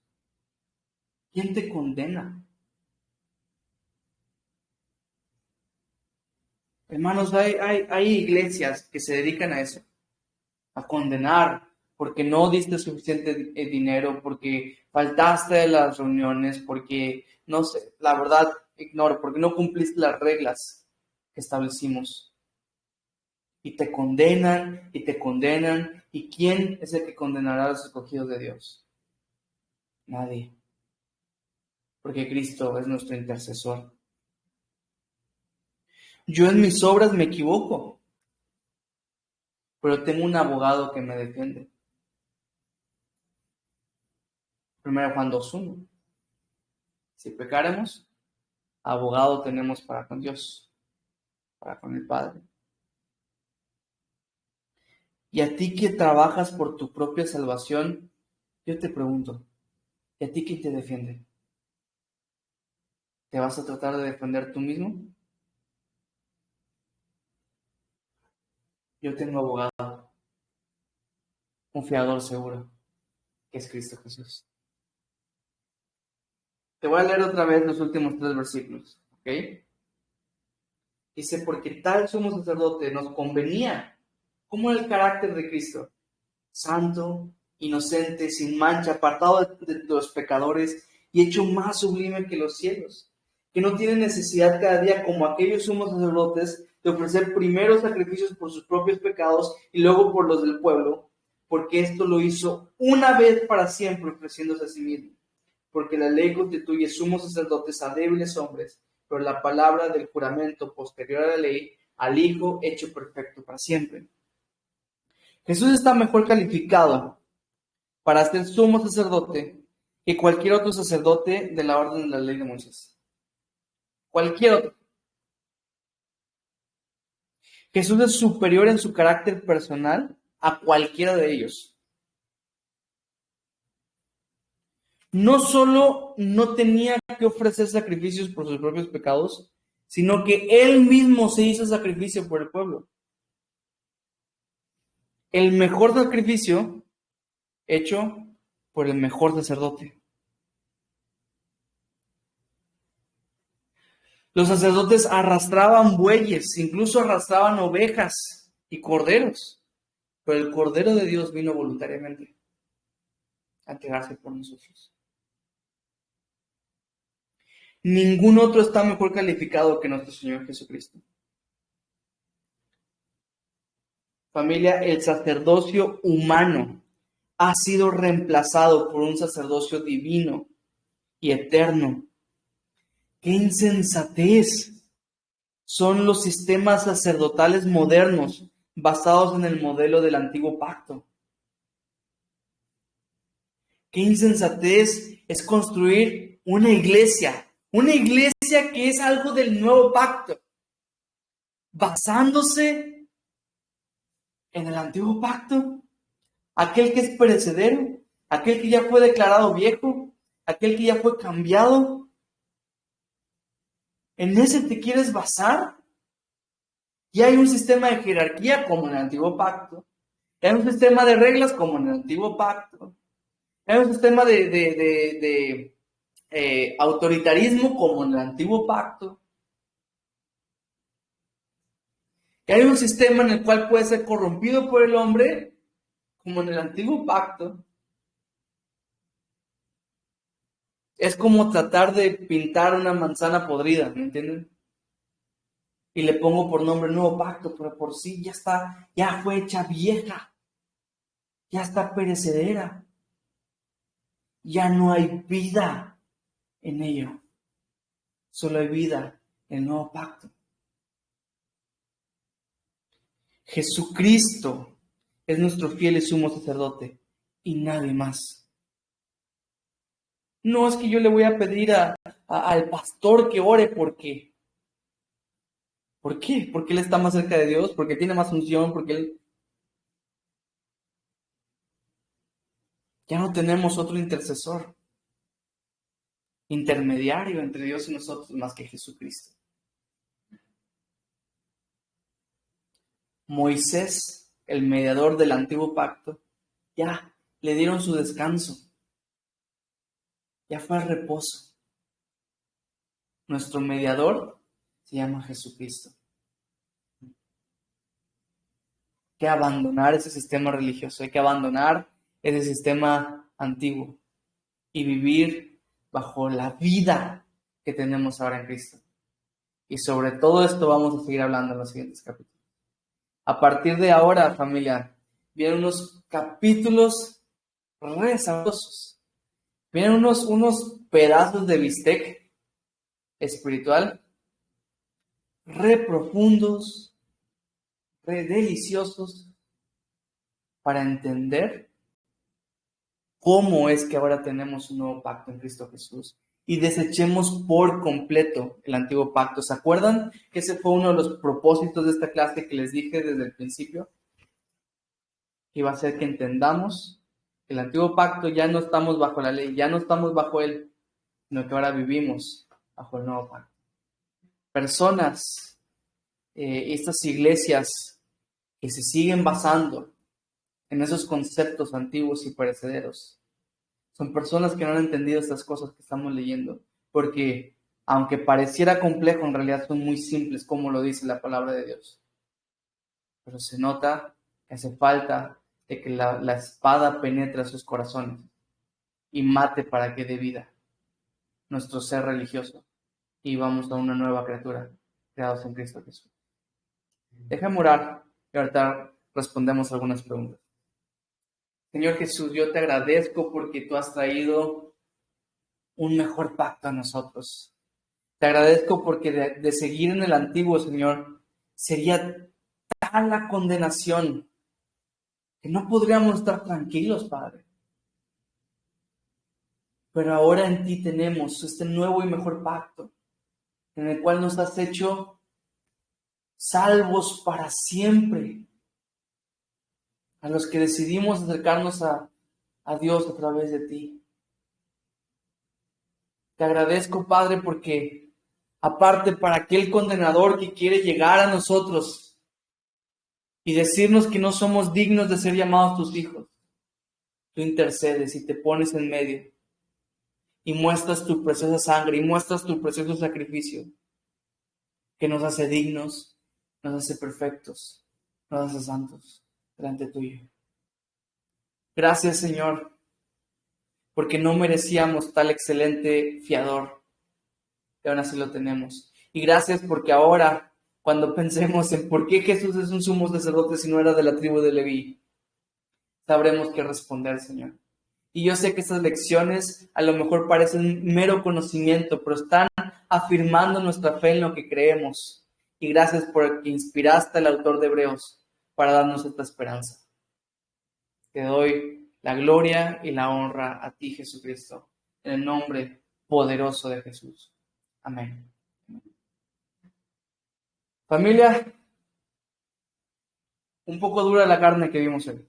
¿Quién te condena? Hermanos, hay iglesias que se dedican a eso, a condenar, porque no diste suficiente dinero, porque faltaste a las reuniones, porque, no sé, la verdad, ignoro, porque no cumpliste las reglas que establecimos. Y te condenan, y te condenan. ¿Y quién es el que condenará a los escogidos de Dios? Nadie. Porque Cristo es nuestro intercesor. Yo en mis obras me equivoco, pero tengo un abogado que me defiende. 1 Juan 2:1. Si pecaremos, abogado tenemos para con Dios, para con el Padre. Y a ti que trabajas por tu propia salvación, yo te pregunto, ¿y a ti quién te defiende? ¿Te vas a tratar de defender tú mismo? Yo tengo abogado, un fiador seguro, que es Cristo Jesús. Te voy a leer otra vez los últimos 3 versículos, ¿ok? Dice, porque tal sumo sacerdote nos convenía, como el carácter de Cristo, santo, inocente, sin mancha, apartado de los pecadores y hecho más sublime que los cielos, que no tiene necesidad cada día, como aquellos sumos sacerdotes, de ofrecer primero sacrificios por sus propios pecados y luego por los del pueblo, porque esto lo hizo una vez para siempre, ofreciéndose a sí mismo. Porque la ley constituye sumos sacerdotes a débiles hombres, pero la palabra del juramento posterior a la ley, al Hijo hecho perfecto para siempre. Jesús está mejor calificado para ser sumo sacerdote que cualquier otro sacerdote de la orden de la ley de Moisés. Cualquier otro. Jesús es superior en su carácter personal a cualquiera de ellos. No solo no tenía que ofrecer sacrificios por sus propios pecados, sino que él mismo se hizo sacrificio por el pueblo. El mejor sacrificio hecho por el mejor sacerdote. Los sacerdotes arrastraban bueyes, incluso arrastraban ovejas y corderos, pero el Cordero de Dios vino voluntariamente a entregarse por nosotros. Ningún otro está mejor calificado que nuestro Señor Jesucristo. Familia, el sacerdocio humano ha sido reemplazado por un sacerdocio divino y eterno. ¡Qué insensatez! Son los sistemas sacerdotales modernos basados en el modelo del antiguo pacto. ¡Qué insensatez es construir una iglesia que es algo del nuevo pacto, basándose en el antiguo pacto, aquel que es perecedero, aquel que ya fue declarado viejo, aquel que ya fue cambiado? ¿En ese te quieres basar? Y hay un sistema de jerarquía como en el antiguo pacto, hay un sistema de reglas como en el antiguo pacto, hay un sistema de autoritarismo como en el antiguo pacto, y hay un sistema en el cual puede ser corrompido por el hombre como en el antiguo pacto. Es como tratar de pintar una manzana podrida, ¿me entienden? Y le pongo por nombre nuevo pacto, pero por sí ya fue hecha vieja, ya está perecedera, ya no hay vida en ello, solo hay vida en el nuevo pacto. Jesucristo es nuestro fiel y sumo sacerdote y nadie más. No es que yo le voy a pedir al pastor que ore porque. ¿Por qué? Porque él está más cerca de Dios, porque tiene más unción, porque él. Ya no tenemos otro intercesor, intermediario entre Dios y nosotros más que Jesucristo. Moisés, el mediador del antiguo pacto, ya le dieron su descanso. Ya fue al reposo. Nuestro mediador se llama Jesucristo. Hay que abandonar ese sistema religioso, hay que abandonar ese sistema antiguo y vivir bajo la vida que tenemos ahora en Cristo. Y sobre todo esto vamos a seguir hablando en los siguientes capítulos. A partir de ahora, familia, vienen unos capítulos re sabrosos. Vienen unos pedazos de bistec espiritual re profundos, re deliciosos, para entender cómo es que ahora tenemos un nuevo pacto en Cristo Jesús y desechemos por completo el antiguo pacto. ¿Se acuerdan que ese fue uno de los propósitos de esta clase que les dije desde el principio? Que iba a ser que entendamos que el antiguo pacto ya no estamos bajo la ley, ya no estamos bajo él, sino que ahora vivimos bajo el nuevo pacto. Personas, estas iglesias que se siguen basando en esos conceptos antiguos y perecederos, son personas que no han entendido estas cosas que estamos leyendo, porque aunque pareciera complejo, en realidad son muy simples, como lo dice la palabra de Dios. Pero se nota que hace falta de que la espada penetre a sus corazones y mate para que dé vida nuestro ser religioso y vamos a una nueva criatura creados en Cristo Jesús. Déjame orar y ahorita respondemos algunas preguntas. Señor Jesús, yo te agradezco porque tú has traído un mejor pacto a nosotros. Te agradezco porque de seguir en el antiguo, Señor, sería tal la condenación que no podríamos estar tranquilos, Padre. Pero ahora en ti tenemos este nuevo y mejor pacto, en el cual nos has hecho salvos para siempre. a los que decidimos acercarnos a Dios a través de ti. Te agradezco, Padre, porque aparte para aquel condenador que quiere llegar a nosotros y decirnos que no somos dignos de ser llamados tus hijos, tú intercedes y te pones en medio y muestras tu preciosa sangre y muestras tu precioso sacrificio que nos hace dignos, nos hace perfectos, nos hace santos delante tuyo. Gracias, Señor, porque no merecíamos tal excelente fiador, y aún así lo tenemos. Y gracias porque ahora, cuando pensemos en por qué Jesús es un sumo sacerdote si no era de la tribu de Leví, sabremos qué responder, Señor. Y yo sé que estas lecciones a lo mejor parecen mero conocimiento, pero están afirmando nuestra fe en lo que creemos. Y gracias por que inspiraste al autor de Hebreos para darnos esta esperanza. Te doy la gloria y la honra a ti, Jesucristo, en el nombre poderoso de Jesús. Amén. Familia, un poco dura la carne que vimos hoy,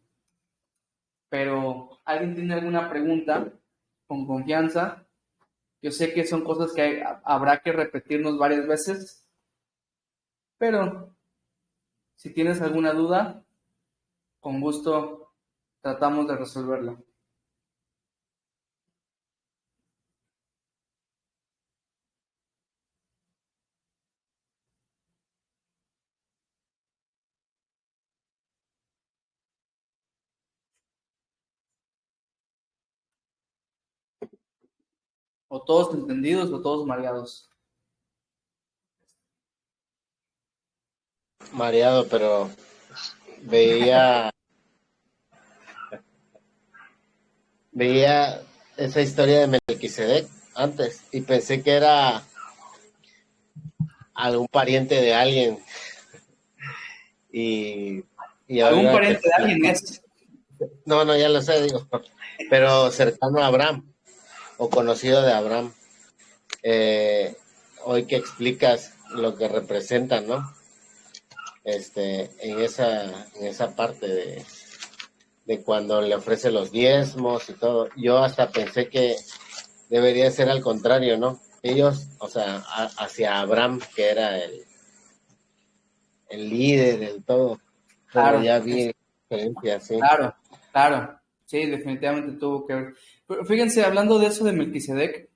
pero ¿alguien tiene alguna pregunta? Con confianza. Yo sé que son cosas que habrá que repetirnos varias veces, pero si tienes alguna duda, con gusto tratamos de resolverla. O todos entendidos o todos mareados. Mareado, pero veía esa historia de Melquisedec antes y pensé que era algún pariente de alguien y ¿Algún ahora pariente de alguien es? no, ya lo sé, digo, pero cercano a Abraham o conocido de Abraham. Hoy que explicas lo que representan, ¿no? En esa parte de cuando le ofrece los diezmos y todo. Yo hasta pensé que debería ser al contrario, ¿no? Ellos, o sea, hacia Abraham, que era el líder, el todo. Pero Claro, ya vi diferencias, sí. claro. Sí, definitivamente tuvo que ver. Pero fíjense, hablando de eso de Melquisedec,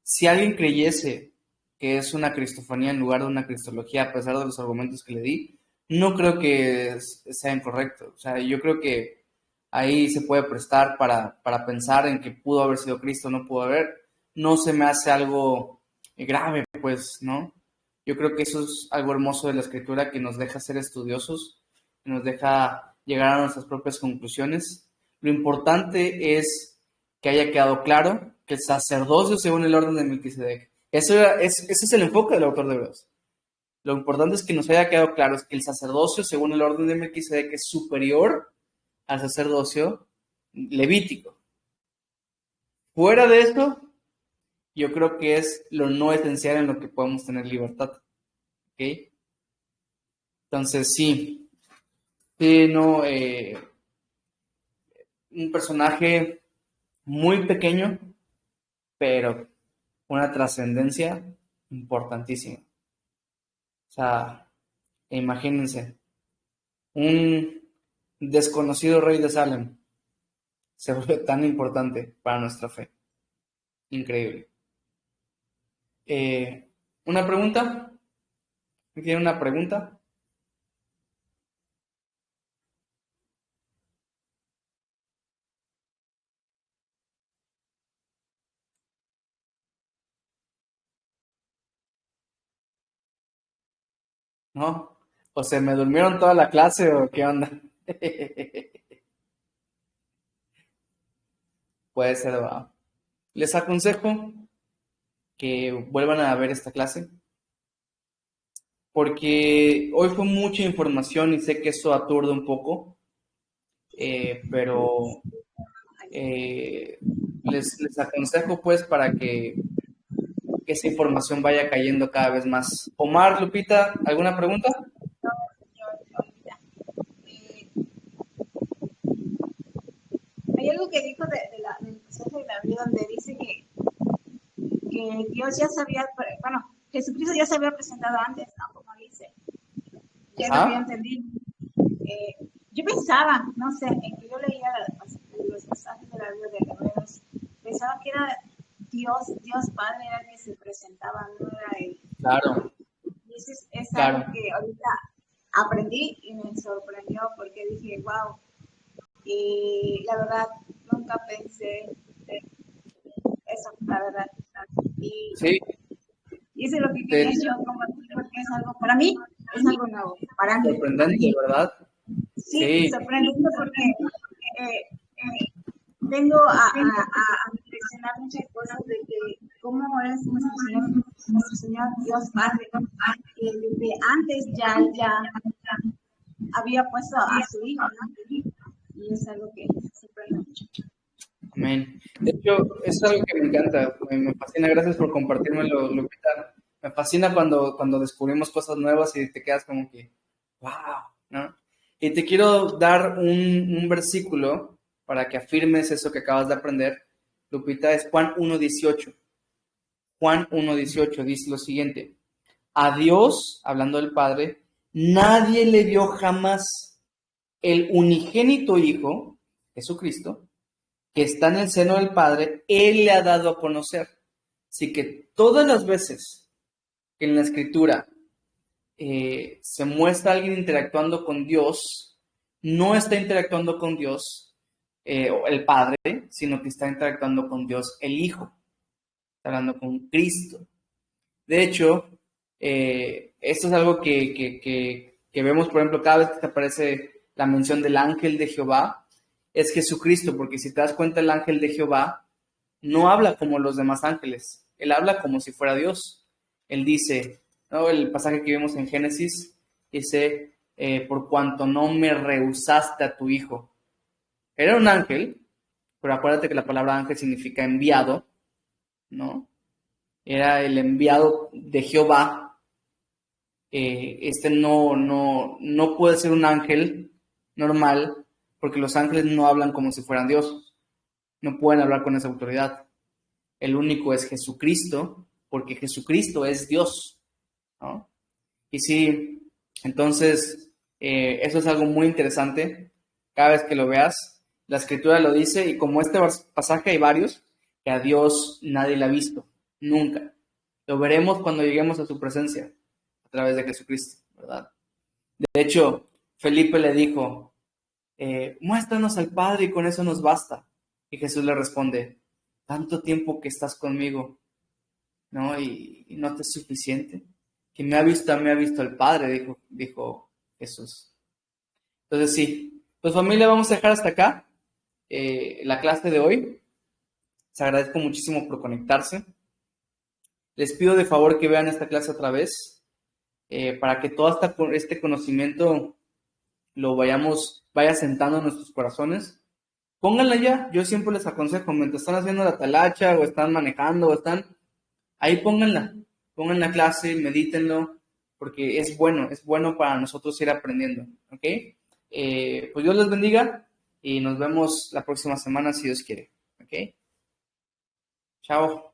si alguien creyese que es una cristofanía en lugar de una cristología, a pesar de los argumentos que le di, no creo que sea incorrecto. O sea, yo creo que ahí se puede prestar para pensar en que pudo haber sido Cristo, no pudo haber. No se me hace algo grave, pues, ¿no? Yo creo que eso es algo hermoso de la Escritura, que nos deja ser estudiosos, que nos deja llegar a nuestras propias conclusiones. Lo importante es que haya quedado claro que el sacerdocio según el orden de Melquisedec. Ese es el enfoque del autor de Hebreos. Lo importante es que nos haya quedado claro es que el sacerdocio según el orden de Melquisedec es superior al sacerdocio levítico. Fuera de esto, yo creo que es lo no esencial en lo que podemos tener libertad. ¿Ok? Entonces, sí, no, un personaje muy pequeño, pero una trascendencia importantísima. O sea, imagínense, un desconocido rey de Salem se vuelve tan importante para nuestra fe. Increíble. ¿Una pregunta? ¿Tiene una pregunta? ¿No? ¿O se me durmieron toda la clase o qué onda? Puede ser, ¿verdad? Les aconsejo que vuelvan a ver esta clase, porque hoy fue mucha información y sé que eso aturde un poco, pero les aconsejo pues para que esa información vaya cayendo cada vez más. Omar, Lupita, ¿alguna pregunta? dice que Dios ya sabía, bueno, Jesucristo ya se había presentado antes, ¿no? Como dice, ya lo había entendido. Yo pensaba, no sé, en que yo leía los pasajes de la Biblia de Hebreos, pensaba que era Dios Padre era el que se presentaba, no era él. Claro. Y eso es algo que ahorita aprendí y me sorprendió porque dije, wow, y la verdad nunca pensé eso, la verdad. Y eso es lo que quería yo compartir porque es algo, para mí, es algo nuevo. Para mí. Sorprendente, ¿verdad? Sí, sorprendente porque vengo a reflexionar muchas cosas de que cómo es nuestro Señor Dios Padre, que desde antes ya había puesto a su Hijo, ¿no? Y es algo que sorprende mucho. Amén. De hecho, es algo que me encanta, me fascina. Gracias por compartírmelo, Lupita. Me fascina cuando descubrimos cosas nuevas y te quedas como que, wow, ¿no? Y te quiero dar un versículo para que afirmes eso que acabas de aprender, Lupita, es Juan 1:18. Juan 1:18 dice lo siguiente: a Dios, hablando del Padre, nadie le dio jamás el unigénito Hijo, Jesucristo, que está en el seno del Padre, Él le ha dado a conocer. Así que todas las veces que en la Escritura se muestra a alguien interactuando con Dios, no está interactuando con Dios el Padre, sino que está interactuando con Dios el Hijo. Está hablando con Cristo. De hecho, esto es algo que vemos, por ejemplo, cada vez que te aparece la mención del ángel de Jehová, es Jesucristo, porque si te das cuenta, el ángel de Jehová no habla como los demás ángeles, él habla como si fuera Dios. Él dice, ¿no? El pasaje que vimos en Génesis dice, por cuanto no me rehusaste a tu hijo. Era un ángel, pero acuérdate que la palabra ángel significa enviado, ¿no? Era el enviado de Jehová. No puede ser un ángel normal, porque los ángeles no hablan como si fueran Dios. No pueden hablar con esa autoridad. El único es Jesucristo, porque Jesucristo es Dios, ¿no? Y sí, entonces, eso es algo muy interesante. Cada vez que lo veas, la Escritura lo dice, y como este pasaje hay varios, que a Dios nadie le ha visto, nunca. Lo veremos cuando lleguemos a su presencia, a través de Jesucristo, ¿verdad? De hecho, Felipe le dijo, muéstranos al Padre y con eso nos basta. Y Jesús le responde, tanto tiempo que estás conmigo, ¿no? Y no te es suficiente. Quien me ha visto, a mí ha visto al Padre, dijo Jesús. Entonces sí, pues familia, vamos a dejar hasta acá la clase de hoy. Les agradezco muchísimo por conectarse. Les pido de favor que vean esta clase otra vez, para que todo este conocimiento lo vaya sentando en nuestros corazones. Pónganla ya, yo siempre les aconsejo, mientras están haciendo la talacha, o están manejando, ahí pónganla clase, medítenlo, porque es bueno para nosotros ir aprendiendo, ¿ok? Pues Dios les bendiga, y nos vemos la próxima semana si Dios quiere, ¿ok? Chao.